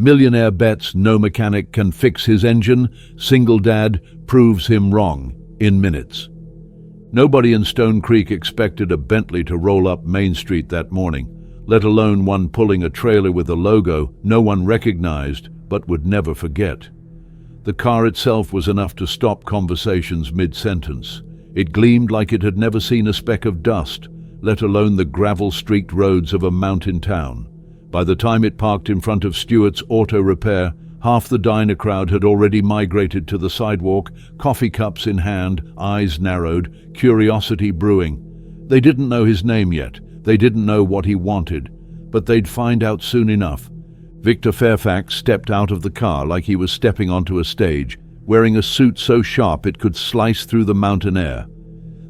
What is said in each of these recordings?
Millionaire bets no mechanic can fix his engine. Single dad proves him wrong in minutes. Nobody in Stone Creek expected a Bentley to roll up Main Street that morning, let alone one pulling a trailer with a logo no one recognized but would never forget. The car itself was enough to stop conversations mid-sentence. It gleamed like it had never seen a speck of dust, let alone the gravel-streaked roads of a mountain town. By the time it parked in front of Stewart's Auto Repair, half the diner crowd had already migrated to the sidewalk, coffee cups in hand, eyes narrowed, curiosity brewing. They didn't know his name yet. They didn't know what he wanted, but they'd find out soon enough. Victor Fairfax stepped out of the car like he was stepping onto a stage, wearing a suit so sharp it could slice through the mountain air.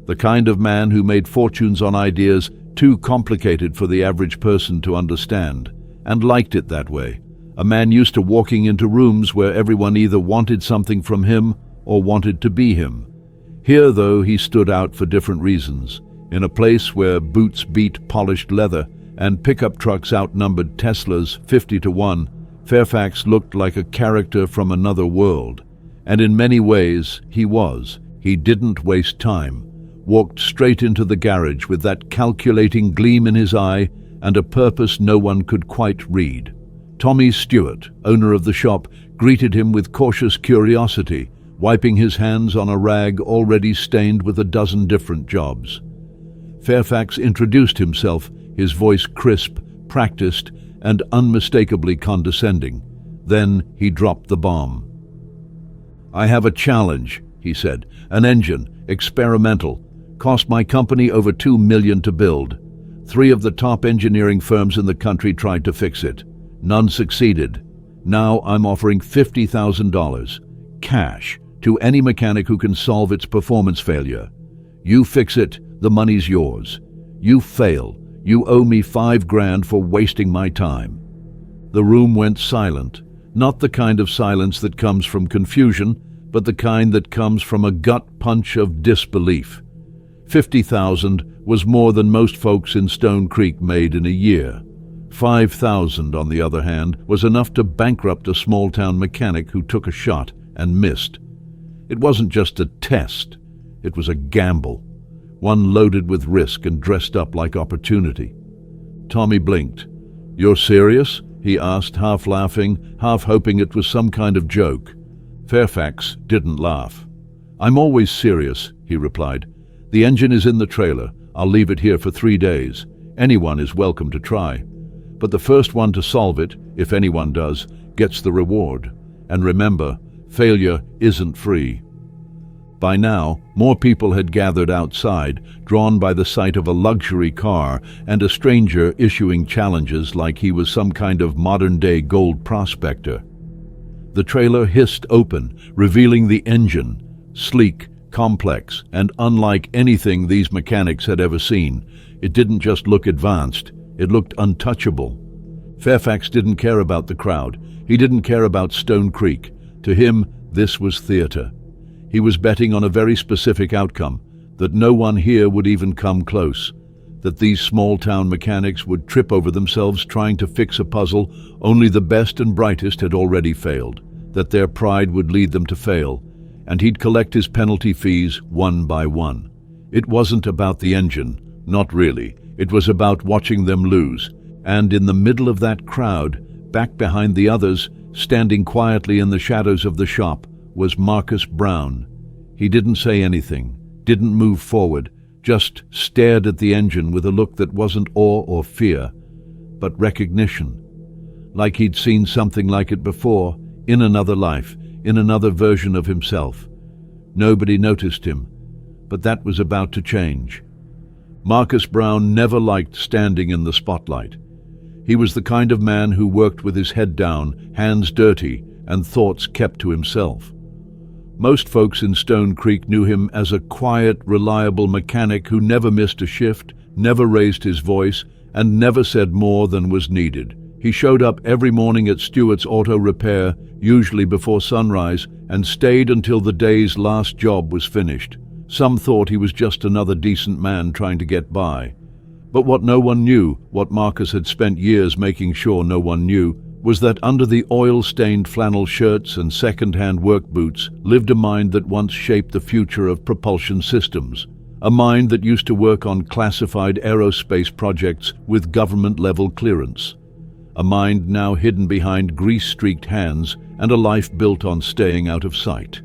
The kind of man who made fortunes on ideas too complicated for the average person to understand, and liked it that way. A man used to walking into rooms where everyone either wanted something from him or wanted to be him. Here, though, he stood out for different reasons. In a place where boots beat polished leather and pickup trucks outnumbered Teslas 50-1, Fairfax looked like a character from another world. And in many ways, he was. He didn't waste time. Walked straight into the garage with that calculating gleam in his eye and a purpose no one could quite read. Tommy Stewart, owner of the shop, greeted him with cautious curiosity, wiping his hands on a rag already stained with a dozen different jobs. Fairfax introduced himself, his voice crisp, practiced, and unmistakably condescending. Then he dropped the bomb. "I have a challenge," he said. "An engine, experimental. Cost my company over $2 million to build. 3 of the top engineering firms in the country tried to fix it. None succeeded. Now I'm offering $50,000, cash, to any mechanic who can solve its performance failure. You fix it, the money's yours. You fail, you owe me $5,000 for wasting my time." The room went silent, not the kind of silence that comes from confusion, but the kind that comes from a gut punch of disbelief. $50,000 was more than most folks in Stone Creek made in a year. $5,000, on the other hand, was enough to bankrupt a small-town mechanic who took a shot and missed. It wasn't just a test, it was a gamble, one loaded with risk and dressed up like opportunity. Tommy blinked. "You're serious?" he asked, half laughing, half hoping it was some kind of joke. Fairfax didn't laugh. "I'm always serious," he replied. "The engine is in the trailer. I'll leave it here for 3 days. Anyone is welcome to try. But the first one to solve it, if anyone does, gets the reward. And remember, failure isn't free." By now, more people had gathered outside, drawn by the sight of a luxury car and a stranger issuing challenges like he was some kind of modern-day gold prospector. The trailer hissed open, revealing the engine, sleek, complex, and unlike anything these mechanics had ever seen. It didn't just look advanced, it looked untouchable. Fairfax didn't care about the crowd. He didn't care about Stone Creek. To him, this was theater. He was betting on a very specific outcome, that no one here would even come close, that these small-town mechanics would trip over themselves trying to fix a puzzle only the best and brightest had already failed, that their pride would lead them to fail, and he'd collect his penalty fees one by one. It wasn't about the engine, not really. It was about watching them lose, and in the middle of that crowd, back behind the others, standing quietly in the shadows of the shop, was Marcus Brown. He didn't say anything, didn't move forward, just stared at the engine with a look that wasn't awe or fear, but recognition. Like he'd seen something like it before, in another life, in another version of himself. Nobody noticed him, but that was about to change. Marcus Brown never liked standing in the spotlight. He was the kind of man who worked with his head down, hands dirty, and thoughts kept to himself. Most folks in Stone Creek knew him as a quiet, reliable mechanic who never missed a shift, never raised his voice, and never said more than was needed. He showed up every morning at Stewart's Auto Repair, usually before sunrise, and stayed until the day's last job was finished. Some thought he was just another decent man trying to get by. But what no one knew, what Marcus had spent years making sure no one knew, was that under the oil-stained flannel shirts and second-hand work boots lived a mind that once shaped the future of propulsion systems, a mind that used to work on classified aerospace projects with government-level clearance, a mind now hidden behind grease-streaked hands and a life built on staying out of sight.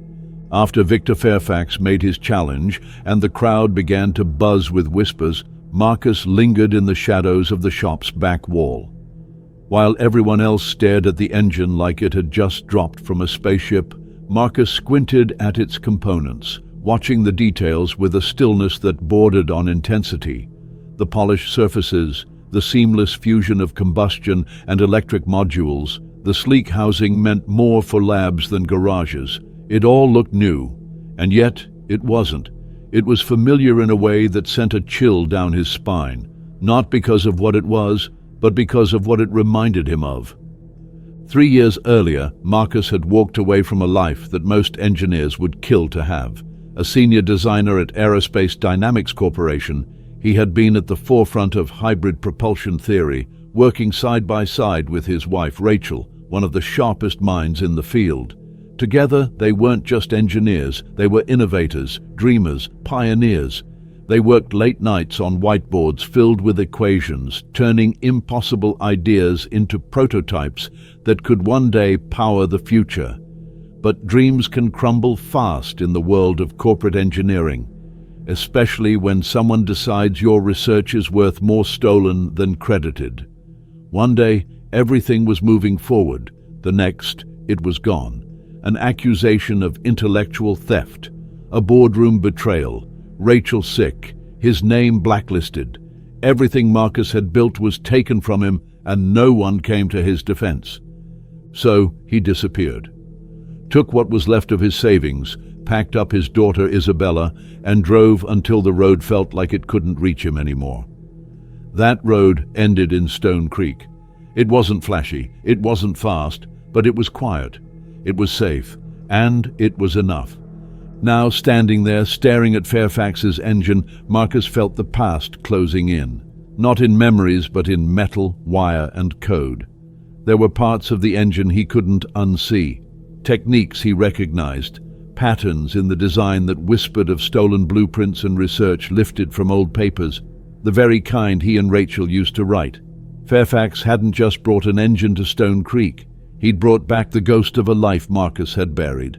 After Victor Fairfax made his challenge and the crowd began to buzz with whispers, Marcus lingered in the shadows of the shop's back wall. While everyone else stared at the engine like it had just dropped from a spaceship, Marcus squinted at its components, watching the details with a stillness that bordered on intensity. The polished surfaces, the seamless fusion of combustion and electric modules, the sleek housing meant more for labs than garages. It all looked new, and yet it wasn't. It was familiar in a way that sent a chill down his spine, not because of what it was, but because of what it reminded him of. 3 years earlier, Marcus had walked away from a life that most engineers would kill to have. A senior designer at Aerospace Dynamics Corporation, he had been at the forefront of hybrid propulsion theory, working side by side with his wife Rachel, one of the sharpest minds in the field. Together, they weren't just engineers, they were innovators, dreamers, pioneers. They worked late nights on whiteboards filled with equations, turning impossible ideas into prototypes that could one day power the future. But dreams can crumble fast in the world of corporate engineering, especially when someone decides your research is worth more stolen than credited. One day, everything was moving forward. The next, it was gone. An accusation of intellectual theft, a boardroom betrayal, Rachel sick, his name blacklisted. Everything Marcus had built was taken from him and no one came to his defense. So he disappeared. Took what was left of his savings, packed up his daughter Isabella, and drove until the road felt like it couldn't reach him anymore. That road ended in Stone Creek. It wasn't flashy, it wasn't fast, but it was quiet. It was safe, and it was enough. Now, standing there, staring at Fairfax's engine, Marcus felt the past closing in. Not in memories, but in metal, wire, and code. There were parts of the engine he couldn't unsee. Techniques he recognized. Patterns in the design that whispered of stolen blueprints and research lifted from old papers. The very kind he and Rachel used to write. Fairfax hadn't just brought an engine to Stone Creek. He'd brought back the ghost of a life Marcus had buried.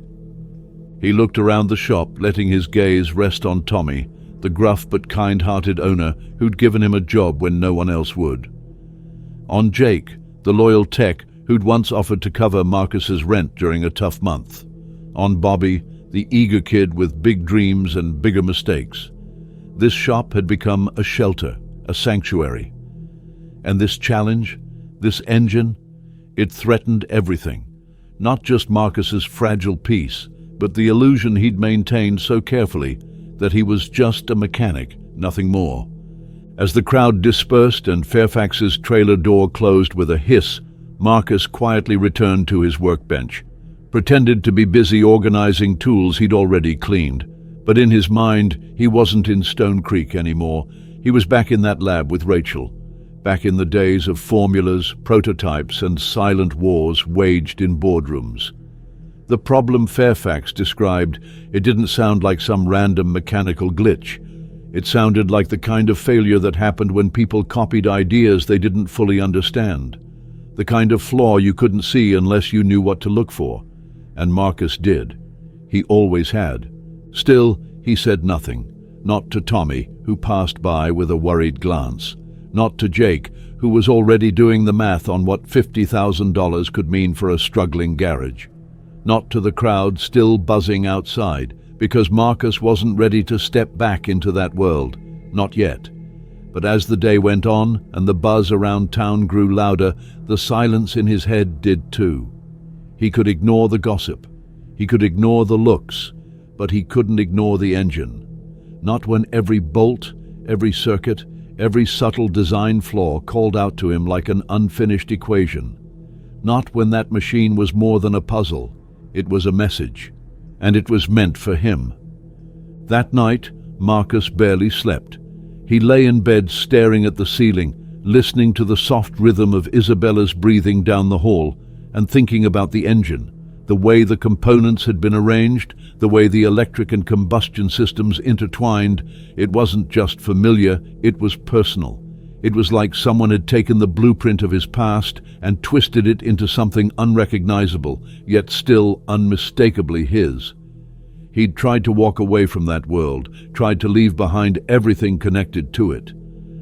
He looked around the shop, letting his gaze rest on Tommy, the gruff but kind-hearted owner who'd given him a job when no one else would. On Jake, the loyal tech who'd once offered to cover Marcus's rent during a tough month. On Bobby, the eager kid with big dreams and bigger mistakes. This shop had become a shelter, a sanctuary. And this challenge, this engine, it threatened everything. Not just Marcus's fragile peace, but the illusion he'd maintained so carefully that he was just a mechanic, nothing more. As the crowd dispersed and Fairfax's trailer door closed with a hiss, Marcus quietly returned to his workbench, pretended to be busy organizing tools he'd already cleaned. But in his mind, he wasn't in Stone Creek anymore. He was back in that lab with Rachel, back in the days of formulas, prototypes, and silent wars waged in boardrooms. The problem Fairfax described, it didn't sound like some random mechanical glitch. It sounded like the kind of failure that happened when people copied ideas they didn't fully understand. The kind of flaw you couldn't see unless you knew what to look for. And Marcus did. He always had. Still, he said nothing. Not to Tommy, who passed by with a worried glance. Not to Jake, who was already doing the math on what $50,000 could mean for a struggling garage. Not to the crowd still buzzing outside, because Marcus wasn't ready to step back into that world. Not yet. But as the day went on and the buzz around town grew louder, the silence in his head did too. He could ignore the gossip. He could ignore the looks, but he couldn't ignore the engine. Not when every bolt, every circuit, every subtle design flaw called out to him like an unfinished equation. Not when that machine was more than a puzzle. It was a message, and it was meant for him. That night, Marcus barely slept. He lay in bed staring at the ceiling, listening to the soft rhythm of Isabella's breathing down the hall and thinking about the engine, the way the components had been arranged, the way the electric and combustion systems intertwined. It wasn't just familiar, it was personal. It was like someone had taken the blueprint of his past and twisted it into something unrecognizable, yet still unmistakably his. He'd tried to walk away from that world, tried to leave behind everything connected to it.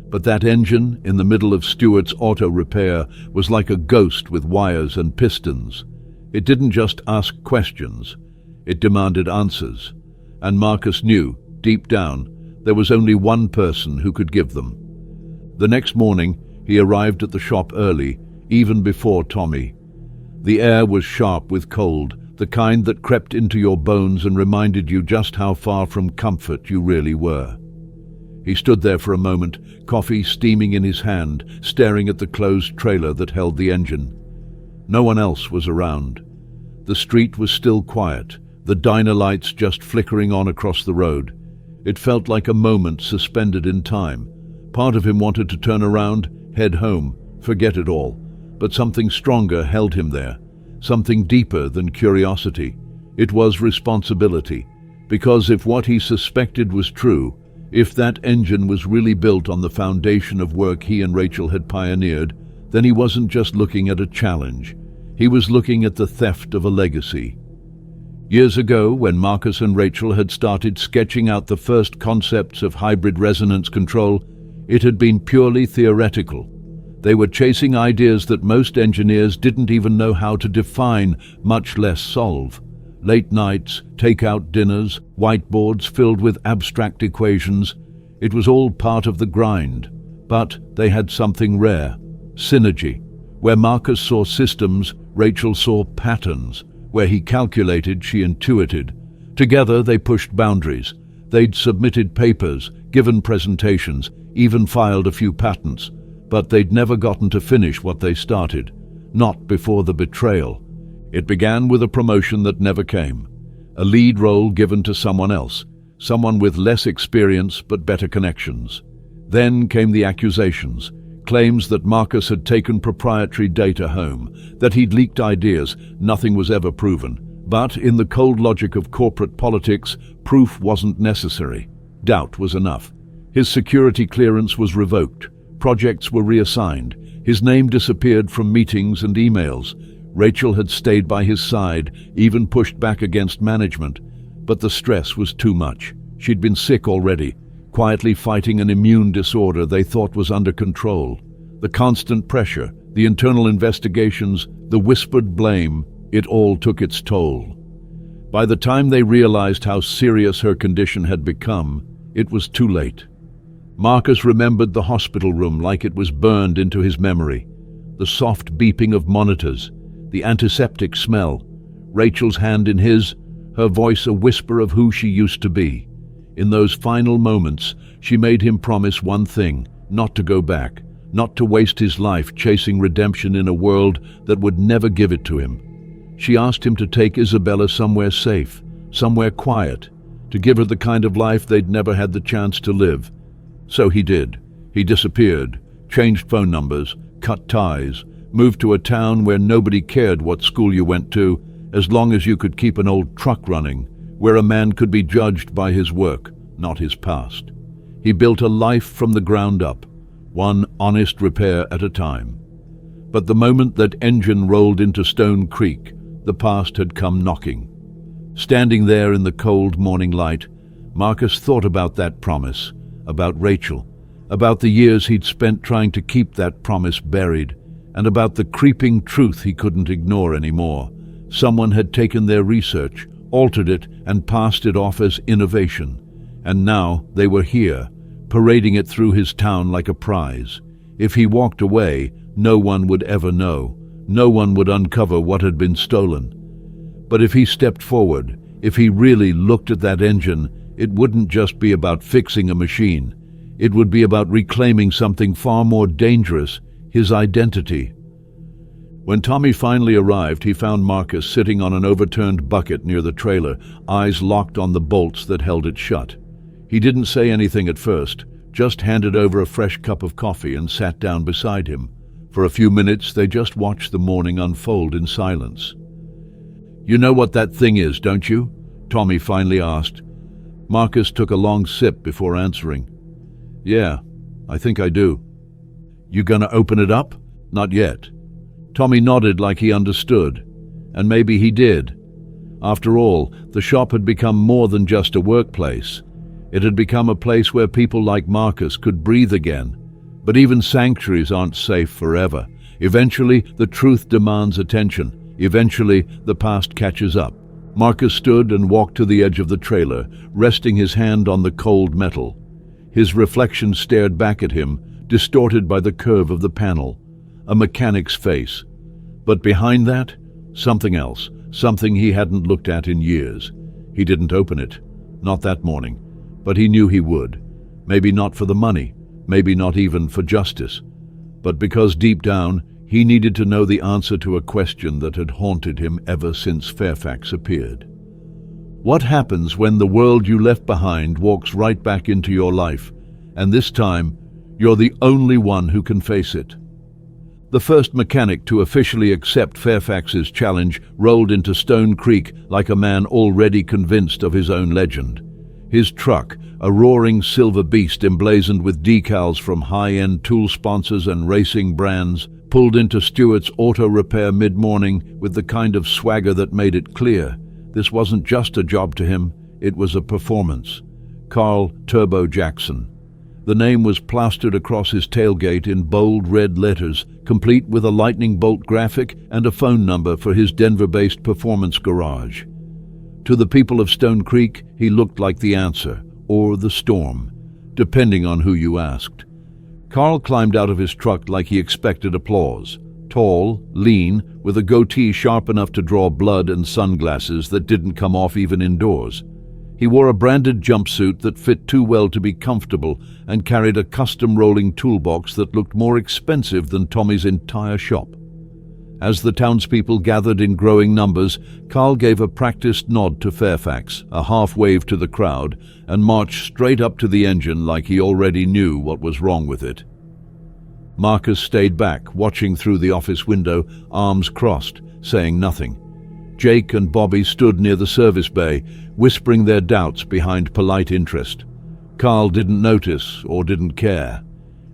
But that engine, in the middle of Stuart's auto repair, was like a ghost with wires and pistons. It didn't just ask questions, it demanded answers. And Marcus knew, deep down, there was only one person who could give them. The next morning, he arrived at the shop early, even before Tommy. The air was sharp with cold, the kind that crept into your bones and reminded you just how far from comfort you really were. He stood there for a moment, coffee steaming in his hand, staring at the closed trailer that held the engine. No one else was around. The street was still quiet, the diner lights just flickering on across the road. It felt like a moment suspended in time. Part of him wanted to turn around, head home, forget it all. But something stronger held him there, something deeper than curiosity. It was responsibility, because if what he suspected was true, if that engine was really built on the foundation of work he and Rachel had pioneered, then he wasn't just looking at a challenge. He was looking at the theft of a legacy. Years ago, when Marcus and Rachel had started sketching out the first concepts of hybrid resonance control, it had been purely theoretical. They were chasing ideas that most engineers didn't even know how to define, much less solve. Late nights, take-out dinners, whiteboards filled with abstract equations. It was all part of the grind. But they had something rare: synergy. Where Marcus saw systems, Rachel saw patterns. Where he calculated, she intuited. Together they pushed boundaries. They'd submitted papers, given presentations, even filed a few patents. But they'd never gotten to finish what they started. Not before the betrayal. It began with a promotion that never came. A lead role given to someone else. Someone with less experience but better connections. Then came the accusations. Claims that Marcus had taken proprietary data home, that he'd leaked ideas. Nothing was ever proven. But in the cold logic of corporate politics, proof wasn't necessary. Doubt was enough. His security clearance was revoked. Projects were reassigned. His name disappeared from meetings and emails. Rachel had stayed by his side, even pushed back against management. But the stress was too much. She'd been sick already, quietly fighting an immune disorder they thought was under control. The constant pressure, the internal investigations, the whispered blame, it all took its toll. By the time they realized how serious her condition had become, it was too late. Marcus remembered the hospital room like it was burned into his memory. The soft beeping of monitors, the antiseptic smell, Rachel's hand in his, her voice a whisper of who she used to be. In those final moments, she made him promise one thing: not to go back, not to waste his life chasing redemption in a world that would never give it to him. She asked him to take Isabella somewhere safe, somewhere quiet, to give her the kind of life they'd never had the chance to live. So he did. He disappeared, changed phone numbers, cut ties, moved to a town where nobody cared what school you went to, as long as you could keep an old truck running, where a man could be judged by his work, not his past. He built a life from the ground up, one honest repair at a time. But the moment that engine rolled into Stone Creek, the past had come knocking. Standing there in the cold morning light, Marcus thought about that promise, about Rachel, about the years he'd spent trying to keep that promise buried, and about the creeping truth he couldn't ignore anymore. Someone had taken their research, altered it, and passed it off as innovation. And now they were here, parading it through his town like a prize. If he walked away, no one would ever know. No one would uncover what had been stolen. But if he stepped forward, if he really looked at that engine, it wouldn't just be about fixing a machine. It would be about reclaiming something far more dangerous: his identity. When Tommy finally arrived, he found Marcus sitting on an overturned bucket near the trailer, eyes locked on the bolts that held it shut. He didn't say anything at first, just handed over a fresh cup of coffee and sat down beside him. For a few minutes, they just watched the morning unfold in silence. "You know what that thing is, don't you?" Tommy finally asked. Marcus took a long sip before answering. "Yeah, I think I do." "You gonna open it up?" "Not yet." Tommy nodded like he understood, and maybe he did. After all, the shop had become more than just a workplace. It had become a place where people like Marcus could breathe again. But even sanctuaries aren't safe forever. Eventually, the truth demands attention. Eventually, the past catches up. Marcus stood and walked to the edge of the trailer, resting his hand on the cold metal. His reflection stared back at him, distorted by the curve of the panel. A mechanic's face. But behind that, something else, something he hadn't looked at in years. He didn't open it. Not that morning. But he knew he would. Maybe not for the money. Maybe not even for justice. But because deep down, he needed to know the answer to a question that had haunted him ever since Fairfax appeared. What happens when the world you left behind walks right back into your life, and this time, you're the only one who can face it? The first mechanic to officially accept Fairfax's challenge rolled into Stone Creek like a man already convinced of his own legend. His truck, a roaring silver beast emblazoned with decals from high-end tool sponsors and racing brands, pulled into Stewart's auto repair mid-morning with the kind of swagger that made it clear this wasn't just a job to him, it was a performance. Carl Turbo Jackson. The name was plastered across his tailgate in bold red letters, complete with a lightning bolt graphic and a phone number for his Denver-based performance garage. To the people of Stone Creek, he looked like the answer, or the storm, depending on who you asked. Carl climbed out of his truck like he expected applause. Tall, lean, with a goatee sharp enough to draw blood and sunglasses that didn't come off even indoors. He wore a branded jumpsuit that fit too well to be comfortable and carried a custom rolling toolbox that looked more expensive than Tommy's entire shop. As the townspeople gathered in growing numbers, Carl gave a practiced nod to Fairfax, a half wave to the crowd, and marched straight up to the engine like he already knew what was wrong with it. Marcus stayed back, watching through the office window, arms crossed, saying nothing. Jake and Bobby stood near the service bay, whispering their doubts behind polite interest. Carl didn't notice or didn't care.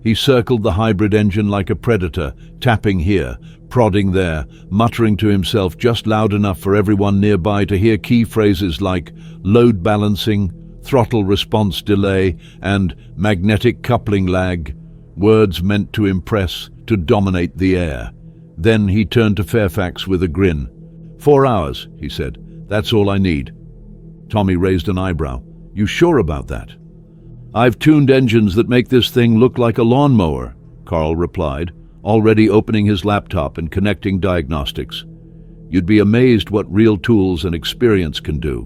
He circled the hybrid engine like a predator, tapping here, prodding there, muttering to himself just loud enough for everyone nearby to hear key phrases like load balancing, throttle response delay, and magnetic coupling lag, words meant to impress, to dominate the air. Then he turned to Fairfax with a grin. 4 hours, he said. That's all I need. Tommy raised an eyebrow. You sure about that? I've tuned engines that make this thing look like a lawnmower, Carl replied, already opening his laptop and connecting diagnostics. You'd be amazed what real tools and experience can do.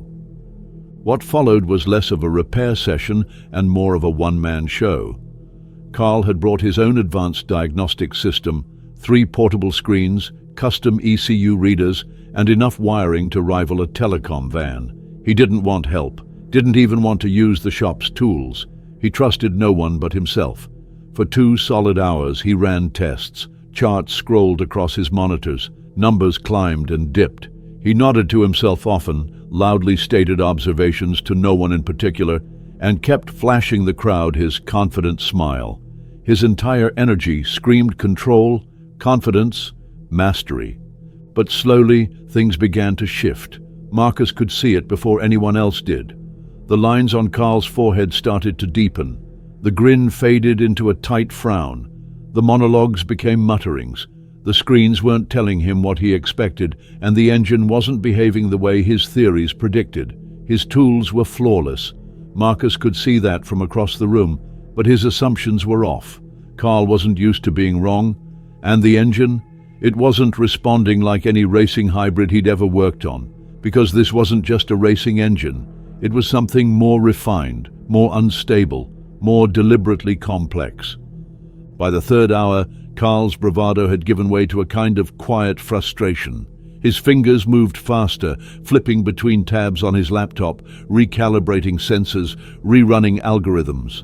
What followed was less of a repair session and more of a one-man show. Carl had brought his own advanced diagnostic system, 3 portable screens, custom ECU readers, and enough wiring to rival a telecom van. He didn't want help, didn't even want to use the shop's tools. He trusted no one but himself. For 2 solid hours he ran tests. Charts scrolled across his monitors. Numbers climbed and dipped. He nodded to himself often, loudly stated observations to no one in particular, and kept flashing the crowd his confident smile. His entire energy screamed control, confidence, mastery. But slowly, things began to shift. Marcus could see it before anyone else did. The lines on Carl's forehead started to deepen. The grin faded into a tight frown. The monologues became mutterings. The screens weren't telling him what he expected, and the engine wasn't behaving the way his theories predicted. His tools were flawless. Marcus could see that from across the room, but his assumptions were off. Carl wasn't used to being wrong, and the engine, it wasn't responding like any racing hybrid he'd ever worked on, because this wasn't just a racing engine. It was something more refined, more unstable, more deliberately complex. By the 3rd hour, Carl's bravado had given way to a kind of quiet frustration. His fingers moved faster, flipping between tabs on his laptop, recalibrating sensors, rerunning algorithms.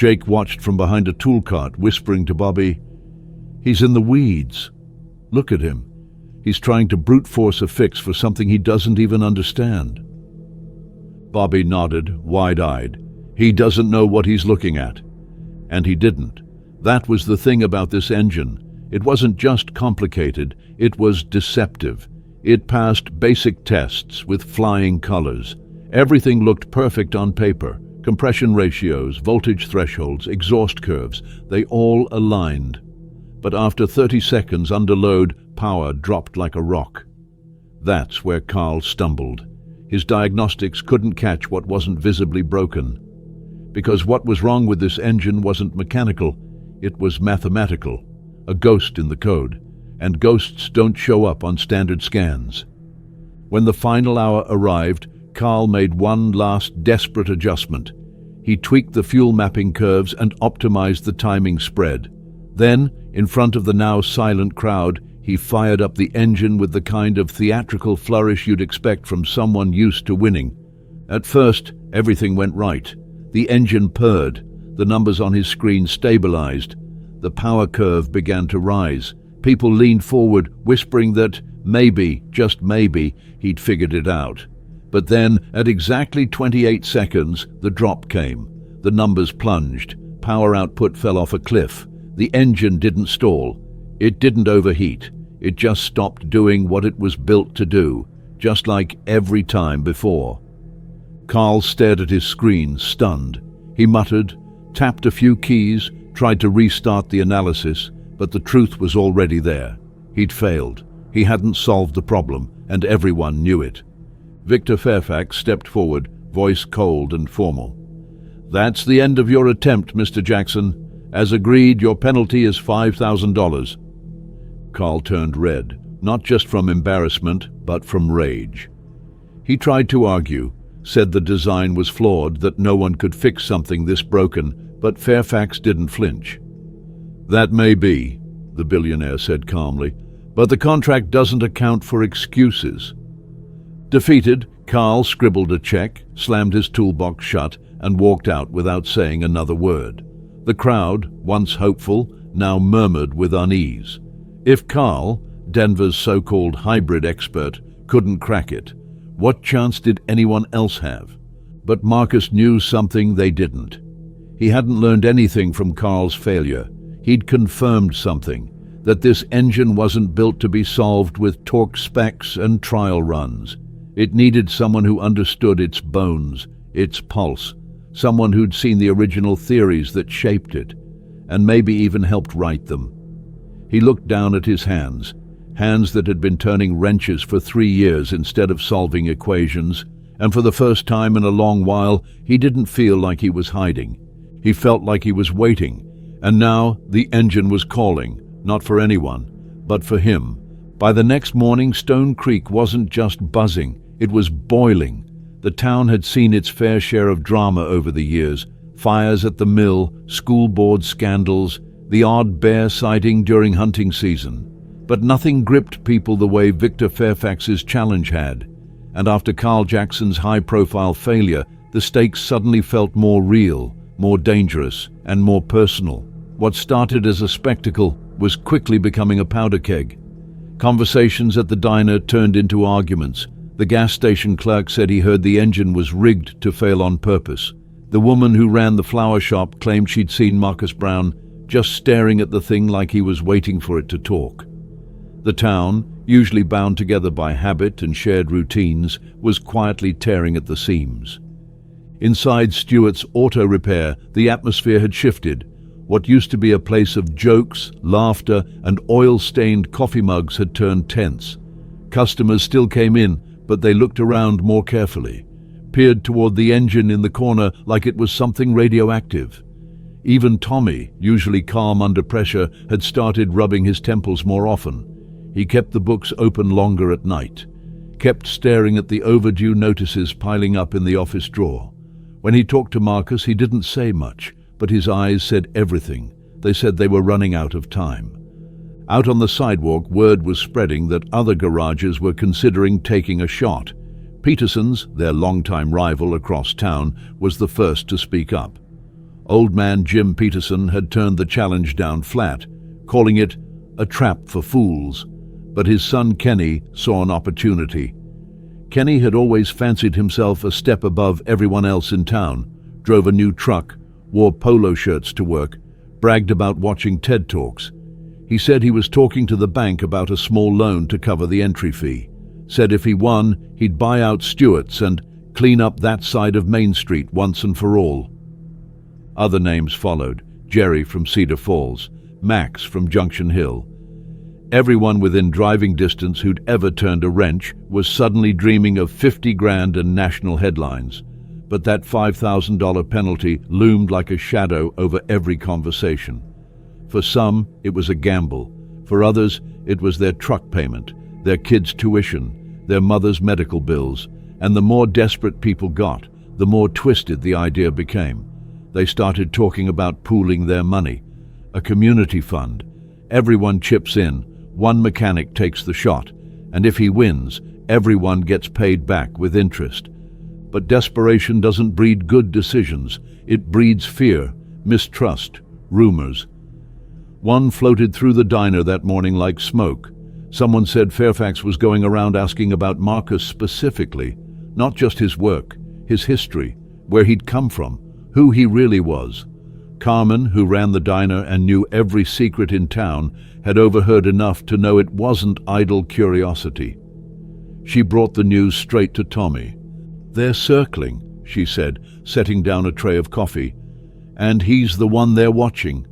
Jake watched from behind a tool cart, whispering to Bobby, "He's in the weeds. Look at him. He's trying to brute force a fix for something he doesn't even understand." Bobby nodded, wide-eyed. He doesn't know what he's looking at. And he didn't. That was the thing about this engine. It wasn't just complicated, it was deceptive. It passed basic tests with flying colors. Everything looked perfect on paper. Compression ratios, voltage thresholds, exhaust curves, they all aligned. But after 30 seconds under load, power dropped like a rock. That's where Carl stumbled. His diagnostics couldn't catch what wasn't visibly broken. Because what was wrong with this engine wasn't mechanical, it was mathematical, a ghost in the code, and ghosts don't show up on standard scans. When the final hour arrived, Carl made one last desperate adjustment. He tweaked the fuel mapping curves and optimized the timing spread. Then, in front of the now silent crowd, he fired up the engine with the kind of theatrical flourish you'd expect from someone used to winning. At first, everything went right. The engine purred. The numbers on his screen stabilized. The power curve began to rise. People leaned forward, whispering that maybe, just maybe, he'd figured it out. But then, at exactly 28 seconds, the drop came. The numbers plunged. Power output fell off a cliff. The engine didn't stall. It didn't overheat. It just stopped doing what it was built to do, just like every time before. Carl stared at his screen, stunned. He muttered, tapped a few keys, tried to restart the analysis, but the truth was already there. He'd failed. He hadn't solved the problem, and everyone knew it. Victor Fairfax stepped forward, voice cold and formal. "That's the end of your attempt, Mr. Jackson. As agreed, your penalty is $5,000. Carl turned red, not just from embarrassment, but from rage. He tried to argue, said the design was flawed, that no one could fix something this broken, but Fairfax didn't flinch. "That may be," the billionaire said calmly, "but the contract doesn't account for excuses." Defeated, Carl scribbled a check, slammed his toolbox shut, and walked out without saying another word. The crowd, once hopeful, now murmured with unease. If Carl, Denver's so-called hybrid expert, couldn't crack it, what chance did anyone else have? But Marcus knew something they didn't. He hadn't learned anything from Carl's failure. He'd confirmed something, that this engine wasn't built to be solved with torque specs and trial runs. It needed someone who understood its bones, its pulse, someone who'd seen the original theories that shaped it, and maybe even helped write them. He looked down at his hands, hands that had been turning wrenches for 3 years instead of solving equations, and for the first time in a long while, he didn't feel like he was hiding. He felt like he was waiting, and now the engine was calling, not for anyone, but for him. By the next morning, Stone Creek wasn't just buzzing, it was boiling. The town had seen its fair share of drama over the years, fires at the mill, school board scandals, the odd bear sighting during hunting season. But nothing gripped people the way Victor Fairfax's challenge had. And after Carl Jackson's high-profile failure, the stakes suddenly felt more real, more dangerous, and more personal. What started as a spectacle was quickly becoming a powder keg. Conversations at the diner turned into arguments. The gas station clerk said he heard the engine was rigged to fail on purpose. The woman who ran the flower shop claimed she'd seen Marcus Brown just staring at the thing like he was waiting for it to talk. The town, usually bound together by habit and shared routines, was quietly tearing at the seams. Inside Stewart's auto repair, the atmosphere had shifted. What used to be a place of jokes, laughter, and oil-stained coffee mugs had turned tense. Customers still came in, but they looked around more carefully, peered toward the engine in the corner like it was something radioactive. Even Tommy, usually calm under pressure, had started rubbing his temples more often. He kept the books open longer at night, kept staring at the overdue notices piling up in the office drawer. When he talked to Marcus, he didn't say much, but his eyes said everything. They said they were running out of time. Out on the sidewalk, word was spreading that other garages were considering taking a shot. Peterson's, their longtime rival across town, was the first to speak up. Old man Jim Peterson had turned the challenge down flat, calling it a trap for fools, but his son Kenny saw an opportunity. Kenny had always fancied himself a step above everyone else in town, drove a new truck, wore polo shirts to work, bragged about watching TED Talks. He said he was talking to the bank about a small loan to cover the entry fee. Said if he won, he'd buy out Stewart's and clean up that side of Main Street once and for all. Other names followed: Jerry from Cedar Falls, Max from Junction Hill. Everyone within driving distance who'd ever turned a wrench was suddenly dreaming of 50 grand and national headlines. But that $5,000 penalty loomed like a shadow over every conversation. For some, it was a gamble. For others, it was their truck payment, their kids' tuition, their mother's medical bills. And the more desperate people got, the more twisted the idea became. They started talking about pooling their money. A community fund. Everyone chips in, one mechanic takes the shot, and if he wins, everyone gets paid back with interest. But desperation doesn't breed good decisions. It breeds fear, mistrust, rumors. One floated through the diner that morning like smoke. Someone said Fairfax was going around asking about Marcus specifically, not just his work, his history, where he'd come from, who he really was. Carmen, who ran the diner and knew every secret in town, had overheard enough to know it wasn't idle curiosity. She brought the news straight to Tommy. "They're circling," she said, setting down a tray of coffee. "And he's the one they're watching."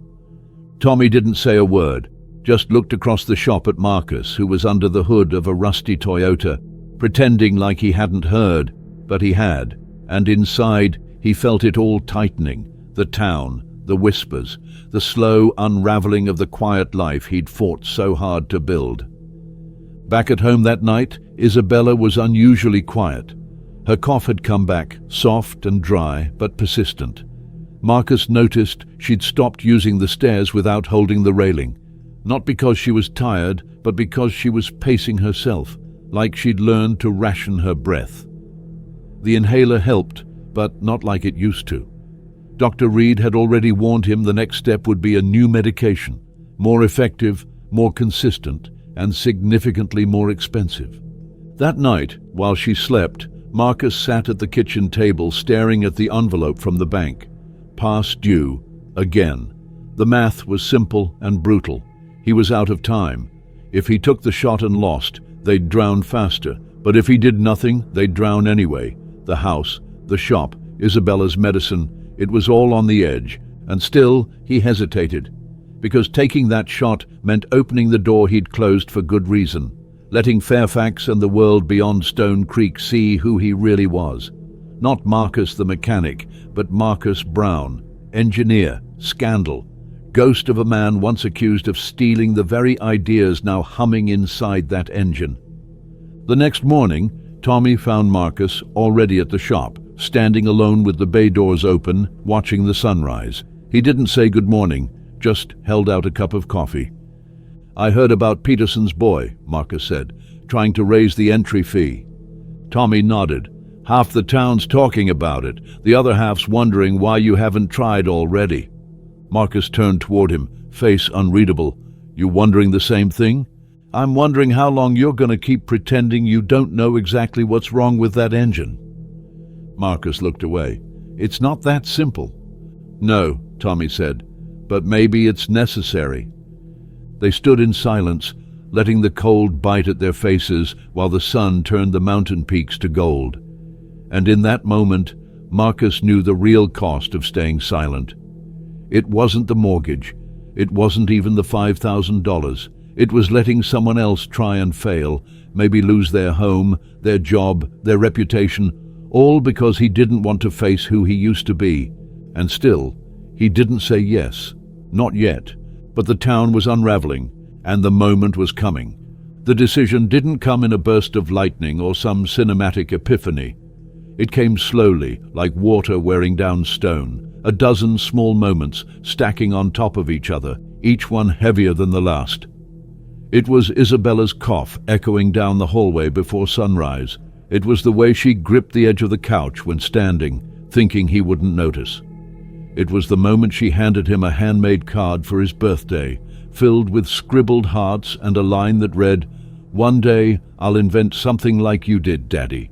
Tommy didn't say a word, just looked across the shop at Marcus, who was under the hood of a rusty Toyota, pretending like he hadn't heard, but he had, and inside he felt it all tightening, the town, the whispers, the slow unraveling of the quiet life he'd fought so hard to build. Back at home that night, Isabella was unusually quiet. Her cough had come back, soft and dry, but persistent. Marcus noticed she'd stopped using the stairs without holding the railing, not because she was tired, but because she was pacing herself, like she'd learned to ration her breath. The inhaler helped, but not like it used to. Dr. Reed had already warned him the next step would be a new medication, more effective, more consistent, and significantly more expensive. That night, while she slept, Marcus sat at the kitchen table staring at the envelope from the bank. Past due, again. The math was simple and brutal. He was out of time. If he took the shot and lost, they'd drown faster. But if he did nothing, they'd drown anyway. The house, the shop, Isabella's medicine, it was all on the edge. And still, he hesitated. Because taking that shot meant opening the door he'd closed for good reason, letting Fairfax and the world beyond Stone Creek see who he really was. Not Marcus the mechanic, but Marcus Brown, engineer, scandal, ghost of a man once accused of stealing the very ideas now humming inside that engine. The next morning, Tommy found Marcus already at the shop, standing alone with the bay doors open, watching the sunrise. He didn't say good morning, just held out a cup of coffee. "I heard about Peterson's boy," Marcus said, "trying to raise the entry fee." Tommy nodded. "Half the town's talking about it. The other half's wondering why you haven't tried already." Marcus turned toward him, face unreadable. "You wondering the same thing?" "I'm wondering how long you're going to keep pretending you don't know exactly what's wrong with that engine." Marcus looked away. "It's not that simple." "No," Tommy said, "but maybe it's necessary." They stood in silence, letting the cold bite at their faces while the sun turned the mountain peaks to gold. And in that moment, Marcus knew the real cost of staying silent. It wasn't the mortgage. It wasn't even the $5,000. It was letting someone else try and fail, maybe lose their home, their job, their reputation, all because he didn't want to face who he used to be. And still, he didn't say yes. Not yet. But the town was unraveling, and the moment was coming. The decision didn't come in a burst of lightning or some cinematic epiphany. It came slowly, like water wearing down stone, a dozen small moments stacking on top of each other, each one heavier than the last. It was Isabella's cough echoing down the hallway before sunrise. It was the way she gripped the edge of the couch when standing, thinking he wouldn't notice. It was the moment she handed him a handmade card for his birthday, filled with scribbled hearts and a line that read, "One day I'll invent something like you did, Daddy."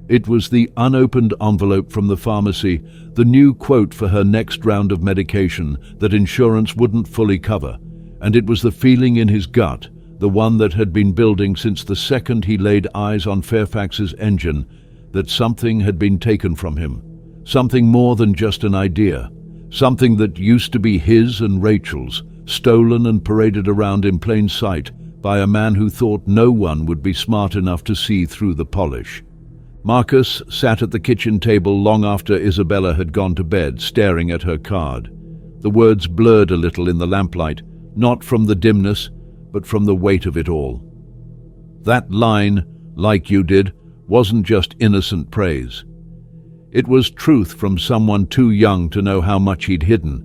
It was the unopened envelope from the pharmacy, the new quote for her next round of medication that insurance wouldn't fully cover. And it was the feeling in his gut, the one that had been building since the second he laid eyes on Fairfax's engine, that something had been taken from him. Something more than just an idea. Something that used to be his and Rachel's, stolen and paraded around in plain sight by a man who thought no one would be smart enough to see through the polish. Marcus sat at the kitchen table long after Isabella had gone to bed, staring at her card. The words blurred a little in the lamplight, not from the dimness, but from the weight of it all. That line, "like you did," wasn't just innocent praise. It was truth from someone too young to know how much he'd hidden.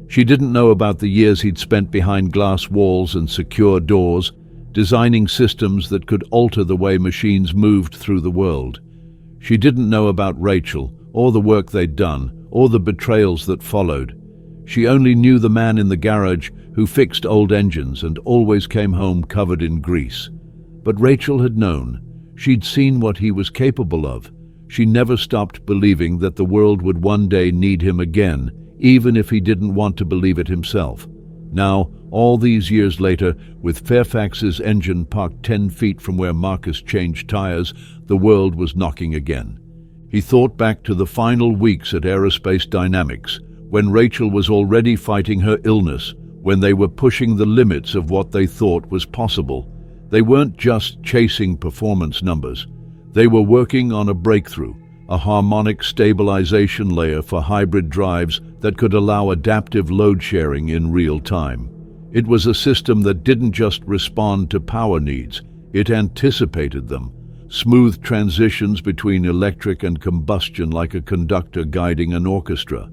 She didn't know about the years he'd spent behind glass walls and secure doors, designing systems that could alter the way machines moved through the world. She didn't know about Rachel, or the work they'd done, or the betrayals that followed. She only knew the man in the garage who fixed old engines and always came home covered in grease. But Rachel had known. She'd seen what he was capable of. She never stopped believing that the world would one day need him again, even if he didn't want to believe it himself. Now, all these years later, with Fairfax's engine parked 10 feet from where Marcus changed tires, the world was knocking again. He thought back to the final weeks at Aerospace Dynamics, when Rachel was already fighting her illness, when they were pushing the limits of what they thought was possible. They weren't just chasing performance numbers. They were working on a breakthrough, a harmonic stabilization layer for hybrid drives that could allow adaptive load sharing in real time. It was a system that didn't just respond to power needs, it anticipated them. Smooth transitions between electric and combustion like a conductor guiding an orchestra.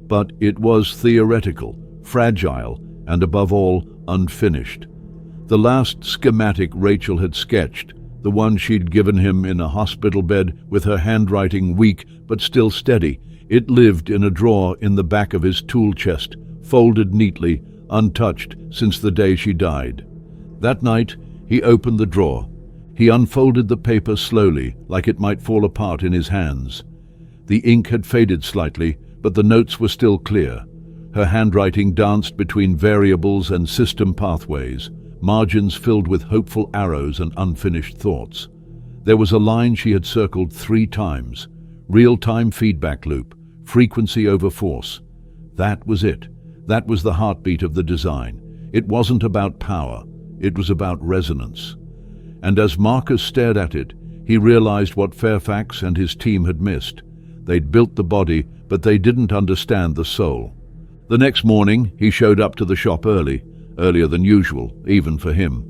But it was theoretical, fragile, and above all, unfinished. The last schematic Rachel had sketched, the one she'd given him in a hospital bed with her handwriting weak but still steady, it lived in a drawer in the back of his tool chest, folded neatly, untouched since the day she died. That night, he opened the drawer. He unfolded the paper slowly, like it might fall apart in his hands. The ink had faded slightly, but the notes were still clear. Her handwriting danced between variables and system pathways, margins filled with hopeful arrows and unfinished thoughts. There was a line she had circled 3 times. Real-time feedback loop, frequency over force. That was it. That was the heartbeat of the design. It wasn't about power. It was about resonance. And as Marcus stared at it, he realized what Fairfax and his team had missed. They'd built the body, but they didn't understand the soul. The next morning, he showed up to the shop earlier than usual, even for him.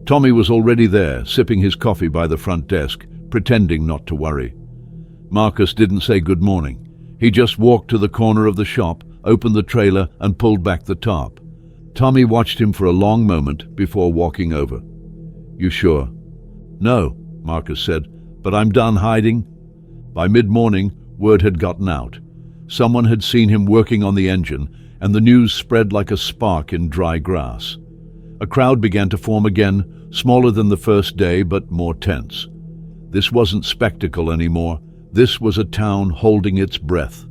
Tommy was already there, sipping his coffee by the front desk, pretending not to worry. Marcus didn't say good morning. He just walked to the corner of the shop, opened the trailer, and pulled back the tarp. Tommy watched him for a long moment before walking over. "You sure?" "No," Marcus said, "but I'm done hiding." By mid-morning, word had gotten out. Someone had seen him working on the engine, and the news spread like a spark in dry grass. A crowd began to form again, smaller than the first day, but more tense. This wasn't spectacle anymore. This was a town holding its breath.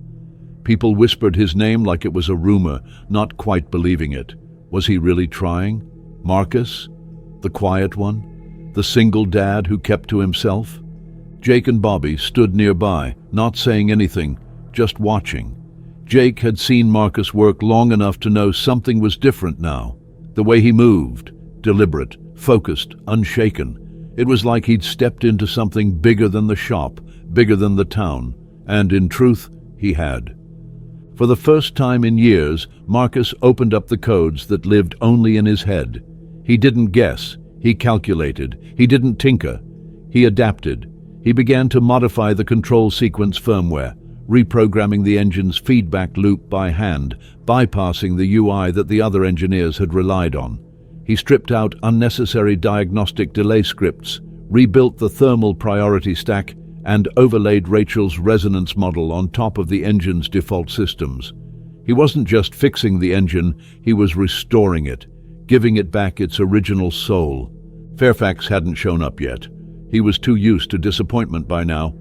People whispered his name like it was a rumor, not quite believing it. Was he really trying? Marcus? The quiet one? The single dad who kept to himself? Jake and Bobby stood nearby, not saying anything, just watching. Jake had seen Marcus work long enough to know something was different now. The way he moved, deliberate, focused, unshaken. It was like he'd stepped into something bigger than the shop, bigger than the town, and in truth, he had. For the first time in years, Marcus opened up the codes that lived only in his head. He didn't guess, he calculated, he didn't tinker, he adapted. He began to modify the control sequence firmware, reprogramming the engine's feedback loop by hand, bypassing the UI that the other engineers had relied on. He stripped out unnecessary diagnostic delay scripts, rebuilt the thermal priority stack, and overlaid Rachel's resonance model on top of the engine's default systems. He wasn't just fixing the engine, he was restoring it, giving it back its original soul. Fairfax hadn't shown up yet. He was too used to disappointment by now.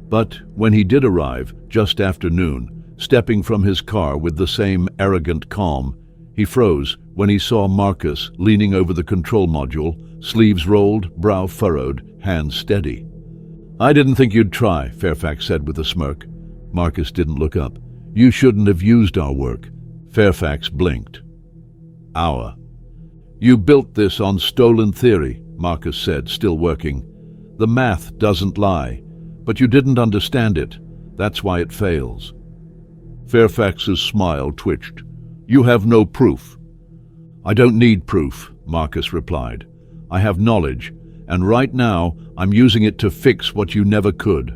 But when he did arrive, just after noon, stepping from his car with the same arrogant calm, he froze when he saw Marcus leaning over the control module, sleeves rolled, brow furrowed, hands steady. "I didn't think you'd try," Fairfax said with a smirk. Marcus didn't look up. "You shouldn't have used our work." Fairfax blinked. "Our." "You built this on stolen theory," Marcus said, still working. "The math doesn't lie, but you didn't understand it. That's why it fails." Fairfax's smile twitched. "You have no proof." "I don't need proof," Marcus replied. "I have knowledge, and right now I'm using it to fix what you never could."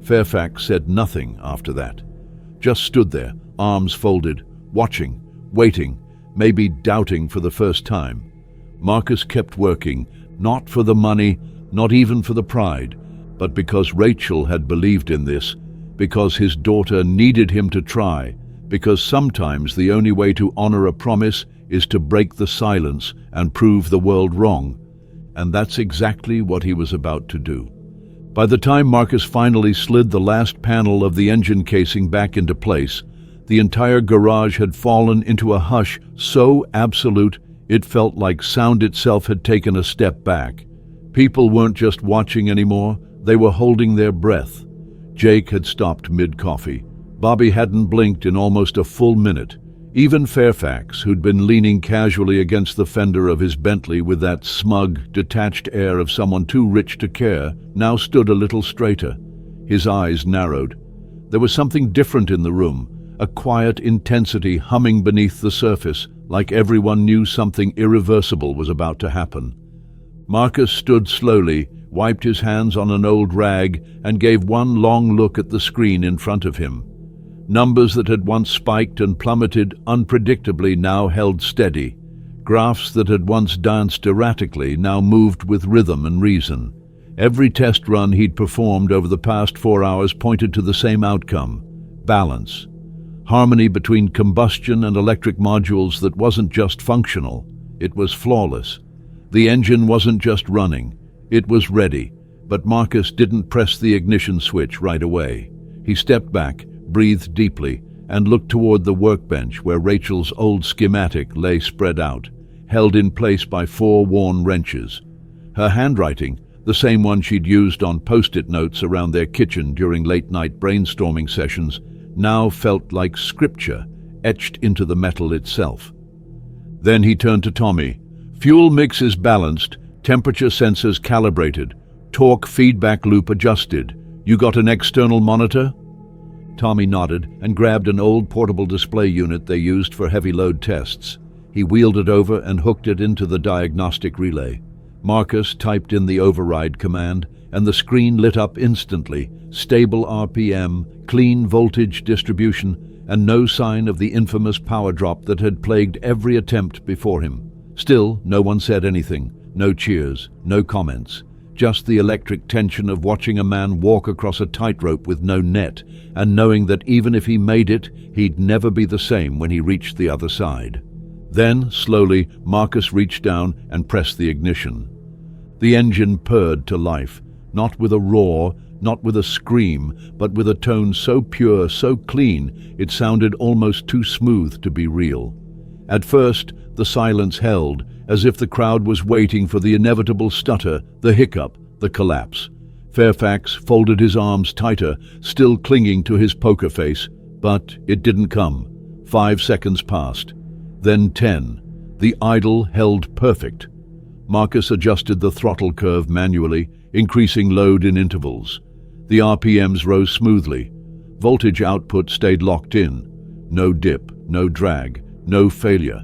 Fairfax said nothing after that. Just stood there, arms folded, watching, waiting, maybe doubting for the first time. Marcus kept working, not for the money, not even for the pride, but because Rachel had believed in this, because his daughter needed him to try, because sometimes the only way to honor a promise is to break the silence and prove the world wrong. And that's exactly what he was about to do. By the time Marcus finally slid the last panel of the engine casing back into place, the entire garage had fallen into a hush so absolute it felt like sound itself had taken a step back. People weren't just watching anymore, they were holding their breath. Jake had stopped mid-coffee. Bobby hadn't blinked in almost a full minute. Even Fairfax, who'd been leaning casually against the fender of his Bentley with that smug, detached air of someone too rich to care, now stood a little straighter. His eyes narrowed. There was something different in the room, a quiet intensity humming beneath the surface, like everyone knew something irreversible was about to happen. Marcus stood slowly, wiped his hands on an old rag, and gave one long look at the screen in front of him. Numbers that had once spiked and plummeted unpredictably now held steady. Graphs that had once danced erratically now moved with rhythm and reason. Every test run he'd performed over the past 4 hours pointed to the same outcome: balance. Harmony between combustion and electric modules that wasn't just functional, it was flawless. The engine wasn't just running, it was ready, but Marcus didn't press the ignition switch right away. He stepped back, breathed deeply, and looked toward the workbench where Rachel's old schematic lay spread out, held in place by 4 worn wrenches. Her handwriting, the same one she'd used on post-it notes around their kitchen during late-night brainstorming sessions, now felt like scripture etched into the metal itself. Then he turned to Tommy. "Fuel mix is balanced, temperature sensors calibrated, torque feedback loop adjusted. You got an external monitor?" Tommy nodded and grabbed an old portable display unit they used for heavy load tests. He wheeled it over and hooked it into the diagnostic relay. Marcus typed in the override command, and the screen lit up instantly. Stable RPM, clean voltage distribution, and no sign of the infamous power drop that had plagued every attempt before him. Still, no one said anything. No cheers, no comments. Just the electric tension of watching a man walk across a tightrope with no net, and knowing that even if he made it, he'd never be the same when he reached the other side. Then, slowly, Marcus reached down and pressed the ignition. The engine purred to life, not with a roar, not with a scream, but with a tone so pure, so clean, it sounded almost too smooth to be real. At first, the silence held, as if the crowd was waiting for the inevitable stutter, the hiccup, the collapse. Fairfax folded his arms tighter, still clinging to his poker face, but it didn't come. 5 seconds passed. Then 10. The idle held perfect. Marcus adjusted the throttle curve manually, increasing load in intervals. The RPMs rose smoothly. Voltage output stayed locked in. No dip, no drag, no failure.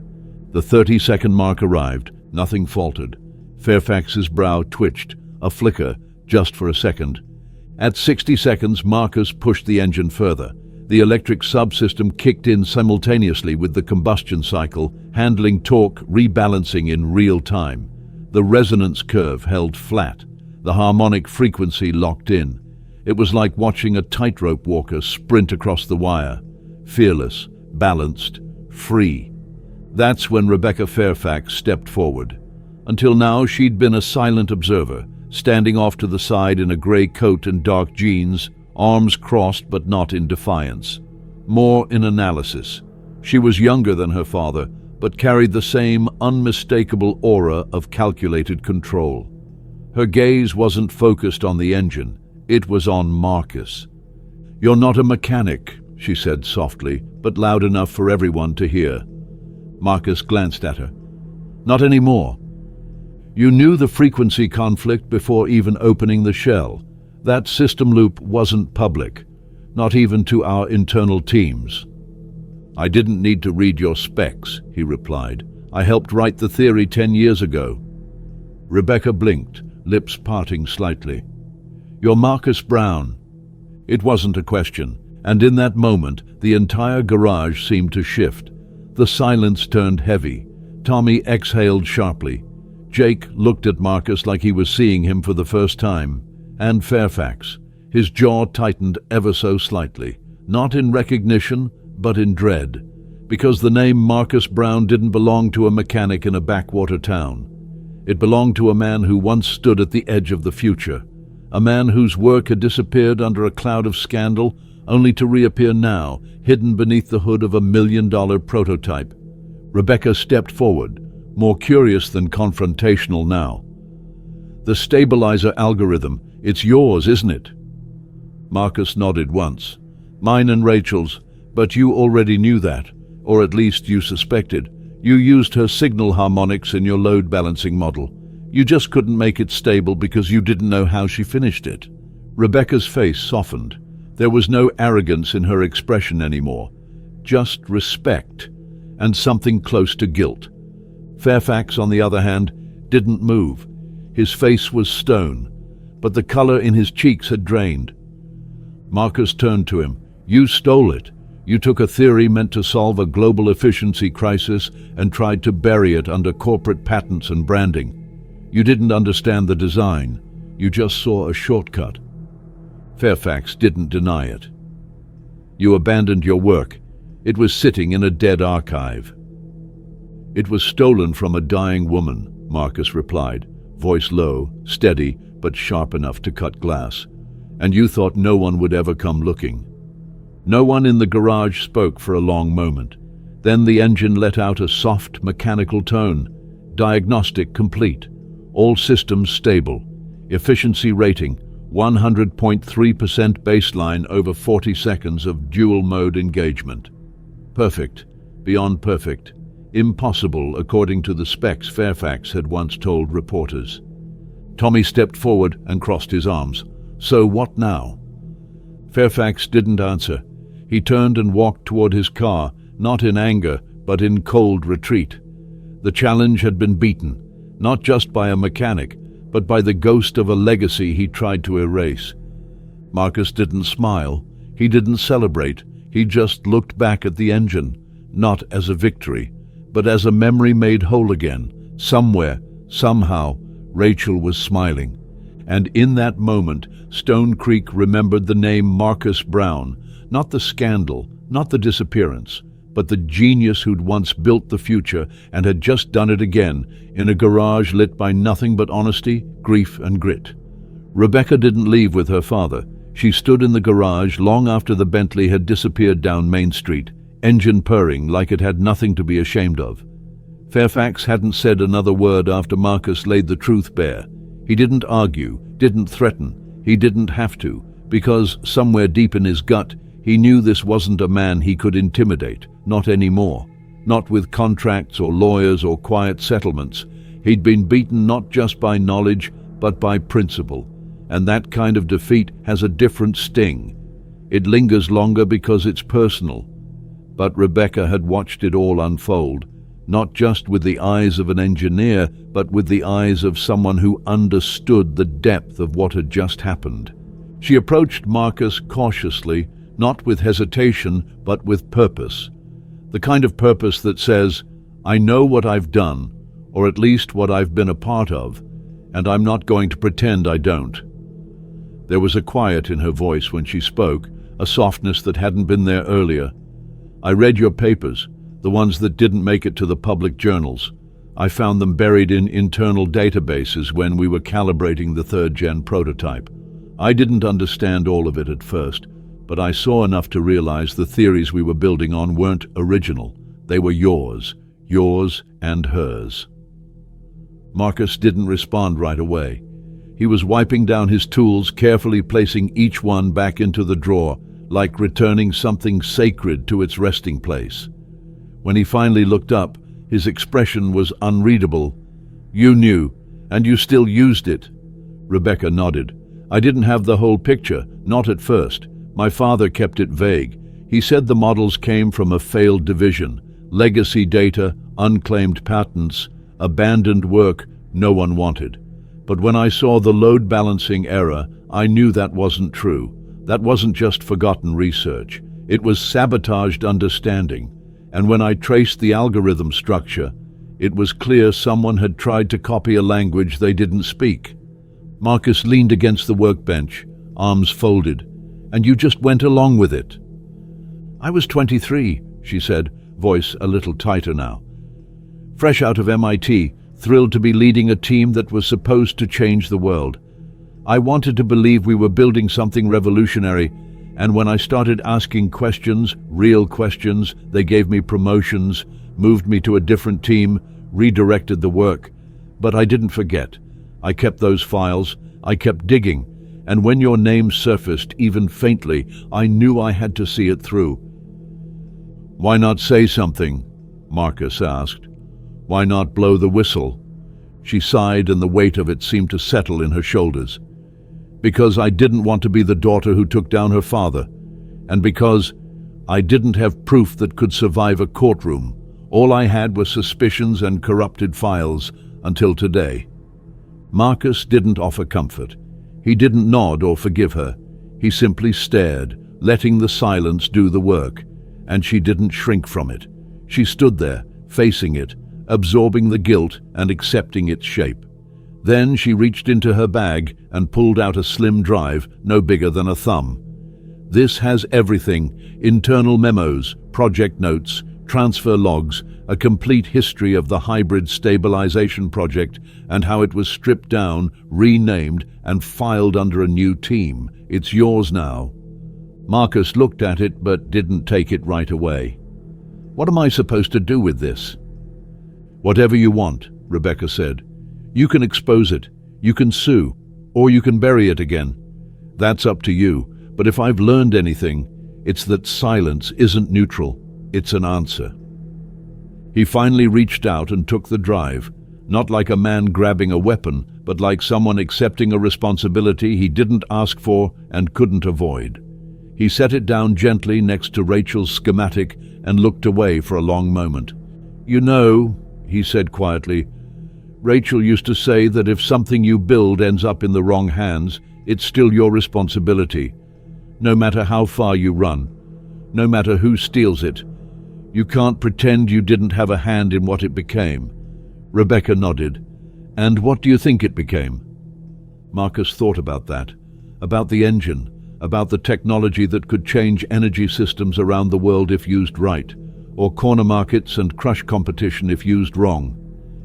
The 30-second mark arrived. Nothing faltered. Fairfax's brow twitched, a flicker, just for a second. At 60 seconds, Marcus pushed the engine further. The electric subsystem kicked in simultaneously with the combustion cycle, handling torque rebalancing in real time. The resonance curve held flat. The harmonic frequency locked in. It was like watching a tightrope walker sprint across the wire. Fearless, balanced, free. That's when Rebecca Fairfax stepped forward. Until now, she'd been a silent observer, standing off to the side in a grey coat and dark jeans, arms crossed but not in defiance. More in analysis. She was younger than her father, but carried the same unmistakable aura of calculated control. Her gaze wasn't focused on the engine, it was on Marcus. "You're not a mechanic," she said softly, but loud enough for everyone to hear. Marcus glanced at her. "Not anymore. You knew the frequency conflict before even opening the shell. That system loop wasn't public, not even to our internal teams." "I didn't need to read your specs," he replied. "I helped write the theory 10 years ago." Rebecca blinked, lips parting slightly. "You're Marcus Brown." It wasn't a question, and in that moment, the entire garage seemed to shift. The silence turned heavy. Tommy exhaled sharply. Jake looked at Marcus like he was seeing him for the first time. And Fairfax. His jaw tightened ever so slightly, not in recognition, but in dread, because the name Marcus Brown didn't belong to a mechanic in a backwater town. It belonged to a man who once stood at the edge of the future, a man whose work had disappeared under a cloud of scandal, only to reappear now, hidden beneath the hood of a $1 million prototype. Rebecca stepped forward, more curious than confrontational now. "The stabilizer algorithm, it's yours, isn't it?" Marcus nodded once. "Mine and Rachel's, but you already knew that, or at least you suspected. You used her signal harmonics in your load balancing model. You just couldn't make it stable because you didn't know how she finished it." Rebecca's face softened. There was no arrogance in her expression anymore, just respect, and something close to guilt. Fairfax, on the other hand, didn't move. His face was stone, but the color in his cheeks had drained. Marcus turned to him. "You stole it. You took a theory meant to solve a global efficiency crisis and tried to bury it under corporate patents and branding. You didn't understand the design. You just saw a shortcut." Fairfax didn't deny it. "You abandoned your work. It was sitting in a dead archive." "It was stolen from a dying woman," Marcus replied, voice low, steady, but sharp enough to cut glass. "And you thought no one would ever come looking." No one in the garage spoke for a long moment. Then the engine let out a soft, mechanical tone. Diagnostic complete. All systems stable. Efficiency rating, 100.3% baseline over 40 seconds of dual-mode engagement. Perfect. Beyond perfect. Impossible, according to the specs Fairfax had once told reporters. Tommy stepped forward and crossed his arms. "So what now?" Fairfax didn't answer. He turned and walked toward his car, not in anger, but in cold retreat. The challenge had been beaten, not just by a mechanic, but by the ghost of a legacy he tried to erase. Marcus didn't smile. He didn't celebrate. He just looked back at the engine, not as a victory, but as a memory made whole again. Somewhere, somehow, Rachel was smiling. And in that moment, Stone Creek remembered the name Marcus Brown, not the scandal, not the disappearance, but the genius who'd once built the future and had just done it again in a garage lit by nothing but honesty, grief, and grit. Rebecca didn't leave with her father. She stood in the garage long after the Bentley had disappeared down Main Street, engine purring like it had nothing to be ashamed of. Fairfax hadn't said another word after Marcus laid the truth bare. He didn't argue, didn't threaten. He didn't have to, because somewhere deep in his gut, he knew this wasn't a man he could intimidate, not anymore. Not with contracts or lawyers or quiet settlements. He'd been beaten not just by knowledge, but by principle. And that kind of defeat has a different sting. It lingers longer because it's personal. But Rebecca had watched it all unfold, not just with the eyes of an engineer, but with the eyes of someone who understood the depth of what had just happened. She approached Marcus cautiously, not with hesitation, but with purpose. The kind of purpose that says, "I know what I've done, or at least what I've been a part of, and I'm not going to pretend I don't." There was a quiet in her voice when she spoke, a softness that hadn't been there earlier. I read your papers, the ones that didn't make it to the public journals. I found them buried in internal databases when we were calibrating the third-gen prototype. I didn't understand all of it at first, but I saw enough to realize the theories we were building on weren't original. They were yours and hers. Marcus didn't respond right away. He was wiping down his tools, carefully placing each one back into the drawer, like returning something sacred to its resting place. When he finally looked up, his expression was unreadable. "You knew, and you still used it." Rebecca nodded. "I didn't have the whole picture, not at first. My father kept it vague. He said the models came from a failed division, legacy data, unclaimed patents, abandoned work no one wanted. But when I saw the load balancing error, I knew that wasn't true. That wasn't just forgotten research. It was sabotaged understanding. And when I traced the algorithm structure, it was clear someone had tried to copy a language they didn't speak." Marcus leaned against the workbench, arms folded. "And you just went along with it?" "I was 23, she said, voice a little tighter now. "Fresh out of MIT, thrilled to be leading a team that was supposed to change the world. I wanted to believe we were building something revolutionary, and when I started asking questions, real questions, they gave me promotions, moved me to a different team, redirected the work. But I didn't forget. I kept those files, I kept digging, and when your name surfaced, even faintly, I knew I had to see it through." "Why not say something?" Marcus asked. "Why not blow the whistle?" She sighed, and the weight of it seemed to settle in her shoulders. "Because I didn't want to be the daughter who took down her father, and because I didn't have proof that could survive a courtroom. All I had were suspicions and corrupted files, until today." Marcus didn't offer comfort. He didn't nod or forgive her. He simply stared, letting the silence do the work, and she didn't shrink from it. She stood there, facing it, absorbing the guilt and accepting its shape. Then she reached into her bag and pulled out a slim drive, no bigger than a thumb. "This has everything: internal memos, project notes, transfer logs, a complete history of the hybrid stabilization project and how it was stripped down, renamed, and filed under a new team. It's yours now." Marcus looked at it but didn't take it right away. "What am I supposed to do with this?" "Whatever you want," Rebecca said. "You can expose it, you can sue, or you can bury it again. That's up to you, but if I've learned anything, it's that silence isn't neutral, it's an answer." He finally reached out and took the drive, not like a man grabbing a weapon, but like someone accepting a responsibility he didn't ask for and couldn't avoid. He set it down gently next to Rachel's schematic and looked away for a long moment. "You know," he said quietly, "Rachel used to say that if something you build ends up in the wrong hands, it's still your responsibility. No matter how far you run, no matter who steals it, you can't pretend you didn't have a hand in what it became." Rebecca nodded. "And what do you think it became?" Marcus thought about that, about the engine, about the technology that could change energy systems around the world if used right, or corner markets and crush competition if used wrong.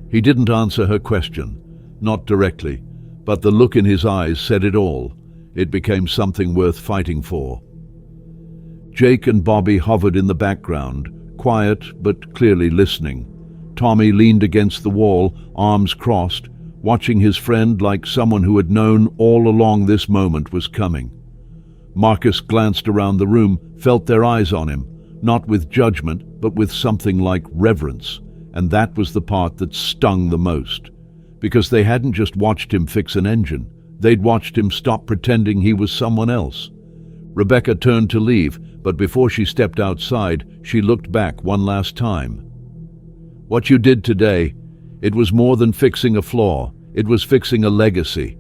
He didn't answer her question, not directly, but the look in his eyes said it all. It became something worth fighting for. Jake and Bobby hovered in the background, quiet but clearly listening. Tommy leaned against the wall, arms crossed, watching his friend like someone who had known all along this moment was coming. Marcus glanced around the room, felt their eyes on him, not with judgment, but with something like reverence. And that was the part that stung the most. Because they hadn't just watched him fix an engine, they'd watched him stop pretending he was someone else. Rebecca turned to leave, but before she stepped outside, she looked back one last time. "What you did today, it was more than fixing a flaw, it was fixing a legacy.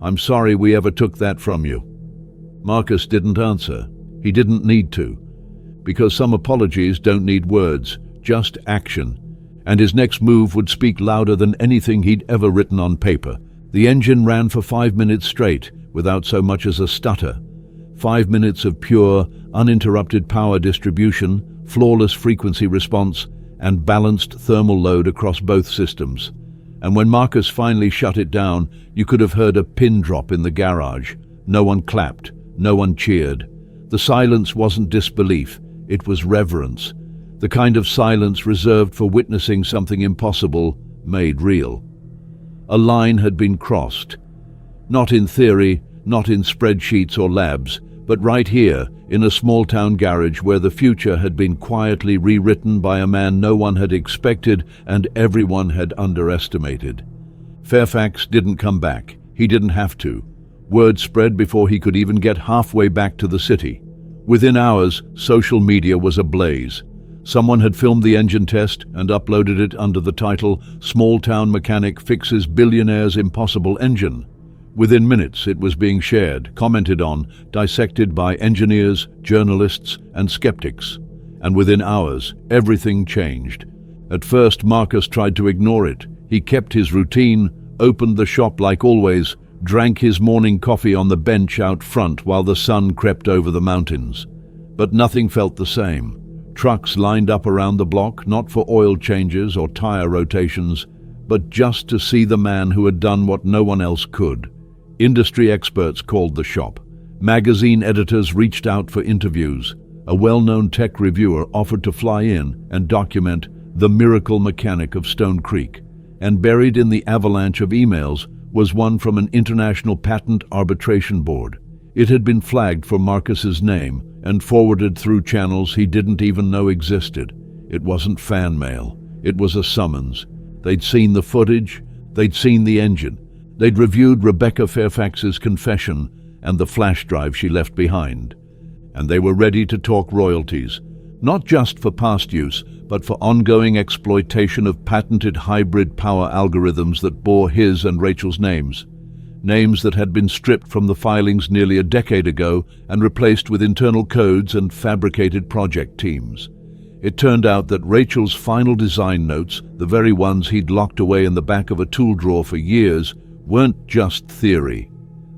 I'm sorry we ever took that from you." Marcus didn't answer. He didn't need to. Because some apologies don't need words, just action. And his next move would speak louder than anything he'd ever written on paper. The engine ran for 5 minutes straight, without so much as a stutter. 5 minutes of pure, uninterrupted power distribution, flawless frequency response, and balanced thermal load across both systems. And when Marcus finally shut it down, you could have heard a pin drop in the garage. No one clapped, no one cheered. The silence wasn't disbelief, it was reverence. The kind of silence reserved for witnessing something impossible made real. A line had been crossed. Not in theory, not in spreadsheets or labs, but right here, in a small-town garage where the future had been quietly rewritten by a man no one had expected and everyone had underestimated. Fairfax didn't come back. He didn't have to. Word spread before he could even get halfway back to the city. Within hours, social media was ablaze. Someone had filmed the engine test and uploaded it under the title, "Small-Town Mechanic Fixes Billionaire's Impossible Engine." Within minutes, it was being shared, commented on, dissected by engineers, journalists, and skeptics. And within hours, everything changed. At first, Marcus tried to ignore it. He kept his routine, opened the shop like always, drank his morning coffee on the bench out front while the sun crept over the mountains. But nothing felt the same. Trucks lined up around the block, not for oil changes or tire rotations, but just to see the man who had done what no one else could. Industry experts called the shop. Magazine editors reached out for interviews. A well-known tech reviewer offered to fly in and document the miracle mechanic of Stone Creek. And buried in the avalanche of emails was one from an international patent arbitration board. It had been flagged for Marcus's name and forwarded through channels he didn't even know existed. It wasn't fan mail. It was a summons. They'd seen the footage. They'd seen the engine. They'd reviewed Rebecca Fairfax's confession and the flash drive she left behind. And they were ready to talk royalties, not just for past use, but for ongoing exploitation of patented hybrid power algorithms that bore his and Rachel's names. Names that had been stripped from the filings nearly a decade ago and replaced with internal codes and fabricated project teams. It turned out that Rachel's final design notes, the very ones he'd locked away in the back of a tool drawer for years, weren't just theory.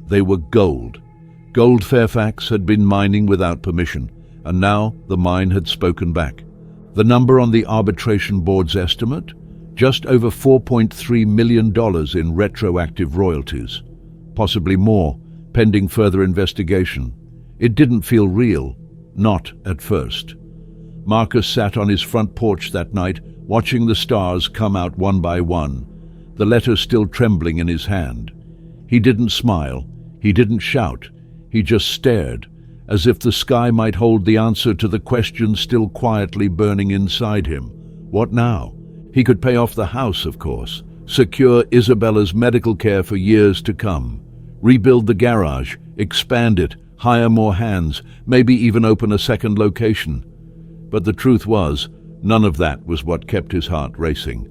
They were gold. Gold Fairfax had been mining without permission, and now the mine had spoken back. The number on the arbitration board's estimate? Just over $4.3 million in retroactive royalties. Possibly more, pending further investigation. It didn't feel real. Not at first. Marcus sat on his front porch that night, watching the stars come out one by one, the letter still trembling in his hand. He didn't smile, he didn't shout, he just stared, as if the sky might hold the answer to the question still quietly burning inside him. What now? He could pay off the house, of course, secure Isabella's medical care for years to come, rebuild the garage, expand it, hire more hands, maybe even open a second location. But the truth was, none of that was what kept his heart racing.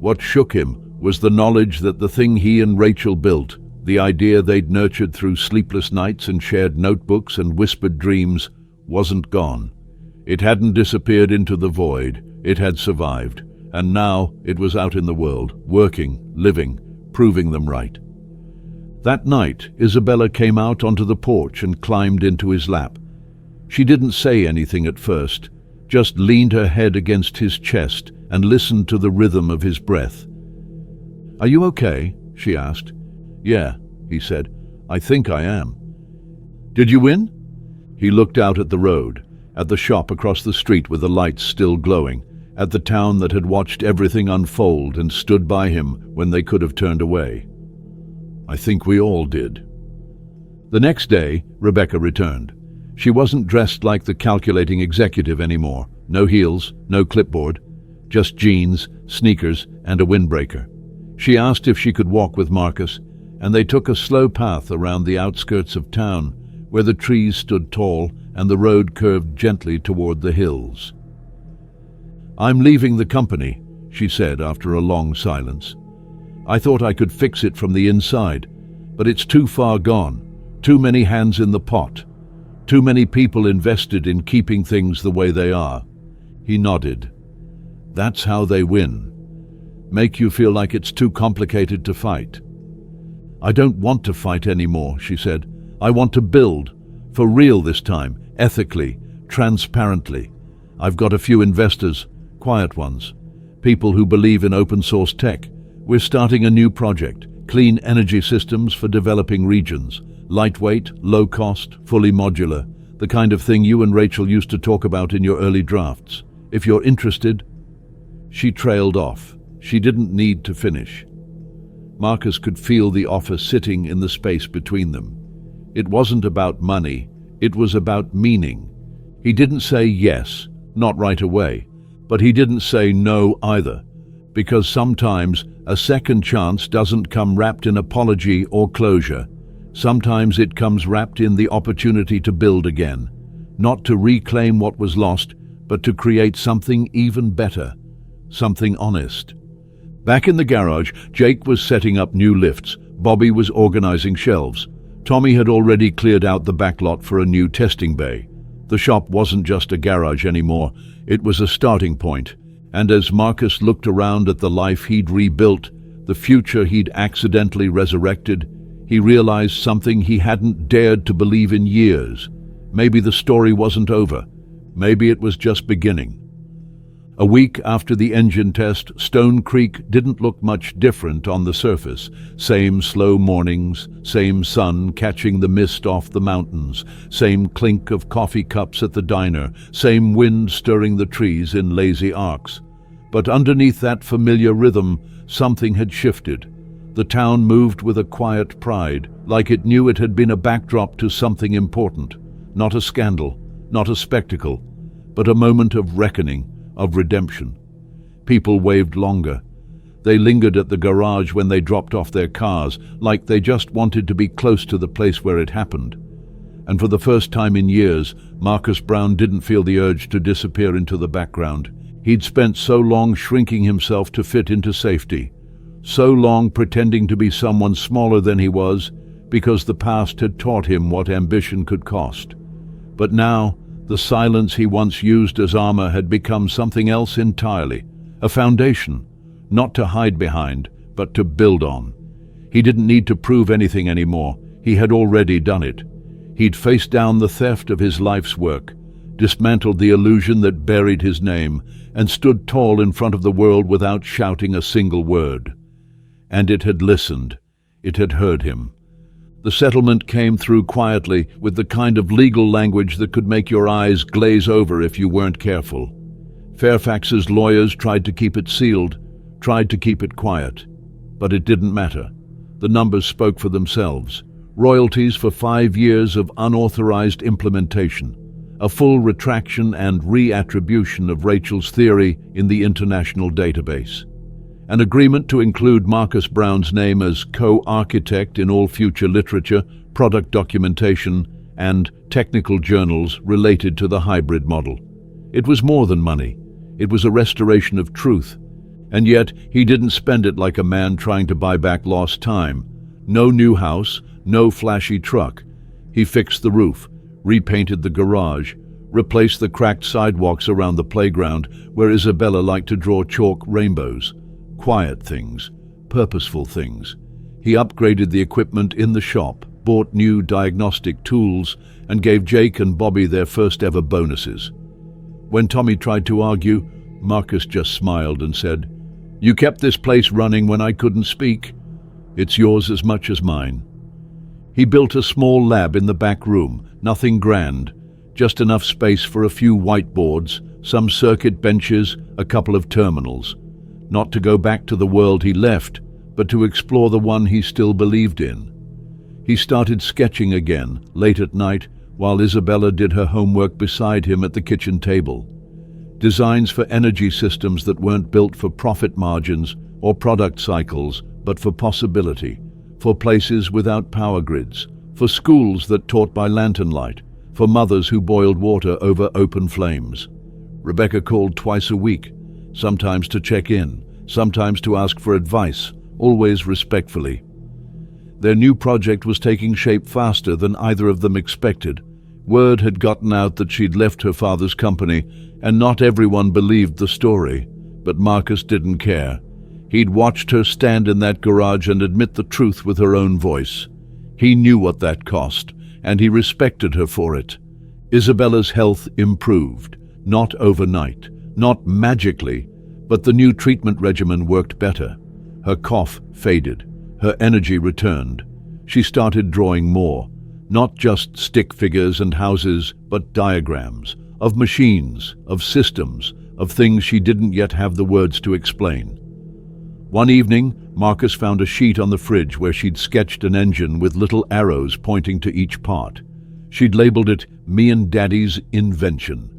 What shook him was the knowledge that the thing he and Rachel built, the idea they'd nurtured through sleepless nights and shared notebooks and whispered dreams, wasn't gone. It hadn't disappeared into the void. It had survived, and now it was out in the world, working, living, proving them right. That night, Isabella came out onto the porch and climbed into his lap. She didn't say anything at first, just leaned her head against his chest and listened to the rhythm of his breath. "Are you okay?" she asked. "Yeah," he said. "I think I am." "Did you win?" He looked out at the road, at the shop across the street with the lights still glowing, at the town that had watched everything unfold and stood by him when they could have turned away. "I think we all did." The next day, Rebecca returned. She wasn't dressed like the calculating executive anymore. No heels, no clipboard, just jeans, sneakers, and a windbreaker. She asked if she could walk with Marcus, and they took a slow path around the outskirts of town, where the trees stood tall and the road curved gently toward the hills. "I'm leaving the company," she said after a long silence. "I thought I could fix it from the inside, but it's too far gone, too many hands in the pot, too many people invested in keeping things the way they are." He nodded. "That's how they win. Make you feel like it's too complicated to fight." "I don't want to fight anymore," she said. "I want to build, for real this time, ethically, transparently. I've got a few investors, quiet ones, people who believe in open source tech. We're starting a new project, clean energy systems for developing regions. Lightweight, low cost, fully modular. The kind of thing you and Rachel used to talk about in your early drafts. If you're interested." She trailed off. She didn't need to finish. Marcus could feel the offer sitting in the space between them. It wasn't about money, it was about meaning. He didn't say yes, not right away, but he didn't say no either, because sometimes a second chance doesn't come wrapped in apology or closure. Sometimes it comes wrapped in the opportunity to build again, not to reclaim what was lost, but to create something even better, something honest. Back in the garage, Jake was setting up new lifts. Bobby was organizing shelves. Tommy had already cleared out the backlot for a new testing bay. The shop wasn't just a garage anymore, it was a starting point. And as Marcus looked around at the life he'd rebuilt, the future he'd accidentally resurrected, he realized something he hadn't dared to believe in years. Maybe the story wasn't over. Maybe it was just beginning. A week after the engine test, Stone Creek didn't look much different on the surface. Same slow mornings, same sun catching the mist off the mountains, same clink of coffee cups at the diner, same wind stirring the trees in lazy arcs. But underneath that familiar rhythm, something had shifted. The town moved with a quiet pride, like it knew it had been a backdrop to something important. Not a scandal, not a spectacle, but a moment of reckoning, of redemption. People waved longer. They lingered at the garage when they dropped off their cars, like they just wanted to be close to the place where it happened. And for the first time in years, Marcus Brown didn't feel the urge to disappear into the background. He'd spent so long shrinking himself to fit into safety, so long pretending to be someone smaller than he was, because the past had taught him what ambition could cost. But now, the silence he once used as armor had become something else entirely, a foundation, not to hide behind, but to build on. He didn't need to prove anything anymore. He had already done it. He'd faced down the theft of his life's work, dismantled the illusion that buried his name, and stood tall in front of the world without shouting a single word. And it had listened. It had heard him. The settlement came through quietly, with the kind of legal language that could make your eyes glaze over if you weren't careful. Fairfax's lawyers tried to keep it sealed, tried to keep it quiet. But it didn't matter. The numbers spoke for themselves. Royalties for 5 years of unauthorized implementation. A full retraction and reattribution of Rachel's theory in the international database. An agreement to include Marcus Brown's name as co-architect in all future literature, product documentation, and technical journals related to the hybrid model. It was more than money. It was a restoration of truth. And yet, he didn't spend it like a man trying to buy back lost time. No new house, no flashy truck. He fixed the roof, repainted the garage, replaced the cracked sidewalks around the playground where Isabella liked to draw chalk rainbows. Quiet things, purposeful things. He upgraded the equipment in the shop, bought new diagnostic tools, and gave Jake and Bobby their first ever bonuses. When Tommy tried to argue, Marcus just smiled and said, "You kept this place running when I couldn't speak. It's yours as much as mine." He built a small lab in the back room, nothing grand, just enough space for a few whiteboards, some circuit benches, a couple of terminals. Not to go back to the world he left, but to explore the one he still believed in. He started sketching again, late at night, while Isabella did her homework beside him at the kitchen table. Designs for energy systems that weren't built for profit margins or product cycles, but for possibility, for places without power grids, for schools that taught by lantern light, for mothers who boiled water over open flames. Rebecca called twice a week, sometimes to check in, sometimes to ask for advice, always respectfully. Their new project was taking shape faster than either of them expected. Word had gotten out that she'd left her father's company, and not everyone believed the story, but Marcus didn't care. He'd watched her stand in that garage and admit the truth with her own voice. He knew what that cost, and he respected her for it. Isabella's health improved. Not overnight, not magically, but the new treatment regimen worked better. Her cough faded, her energy returned. She started drawing more, not just stick figures and houses, but diagrams, of machines, of systems, of things she didn't yet have the words to explain. One evening, Marcus found a sheet on the fridge where she'd sketched an engine with little arrows pointing to each part. She'd labeled it "Me and Daddy's Invention."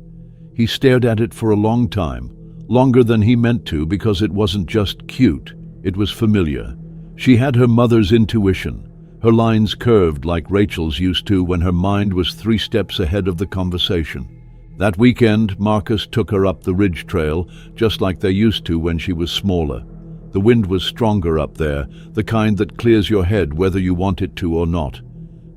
He stared at it for a long time, longer than he meant to, because it wasn't just cute, it was familiar. She had her mother's intuition. Her lines curved like Rachel's used to when her mind was 3 steps ahead of the conversation. That weekend, Marcus took her up the ridge trail, just like they used to when she was smaller. The wind was stronger up there, the kind that clears your head whether you want it to or not.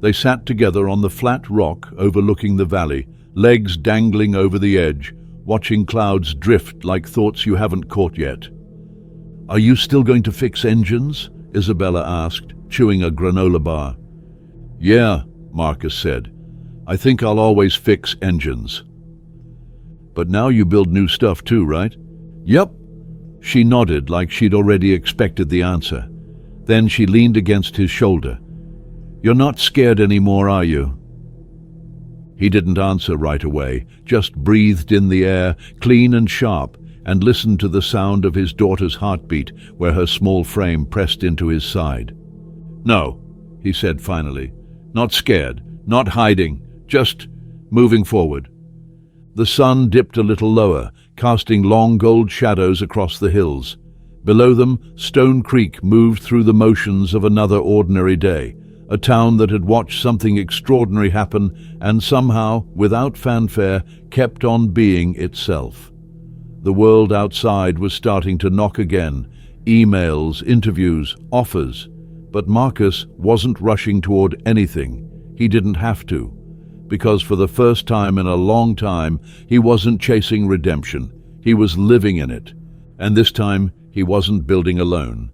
They sat together on the flat rock overlooking the valley, legs dangling over the edge, watching clouds drift like thoughts you haven't caught yet. "Are you still going to fix engines?" Isabella asked, chewing a granola bar. "Yeah," Marcus said. "I think I'll always fix engines." "But now you build new stuff too, right?" "Yep." She nodded like she'd already expected the answer. Then she leaned against his shoulder. "You're not scared anymore, are you?" He didn't answer right away, just breathed in the air, clean and sharp, and listened to the sound of his daughter's heartbeat where her small frame pressed into his side. "No," he said finally. "Not scared, not hiding, just moving forward." The sun dipped a little lower, casting long gold shadows across the hills. Below them, Stone Creek moved through the motions of another ordinary day, a town that had watched something extraordinary happen and somehow, without fanfare, kept on being itself. The world outside was starting to knock again, emails, interviews, offers. But Marcus wasn't rushing toward anything. He didn't have to. Because for the first time in a long time, he wasn't chasing redemption. He was living in it. And this time, he wasn't building alone.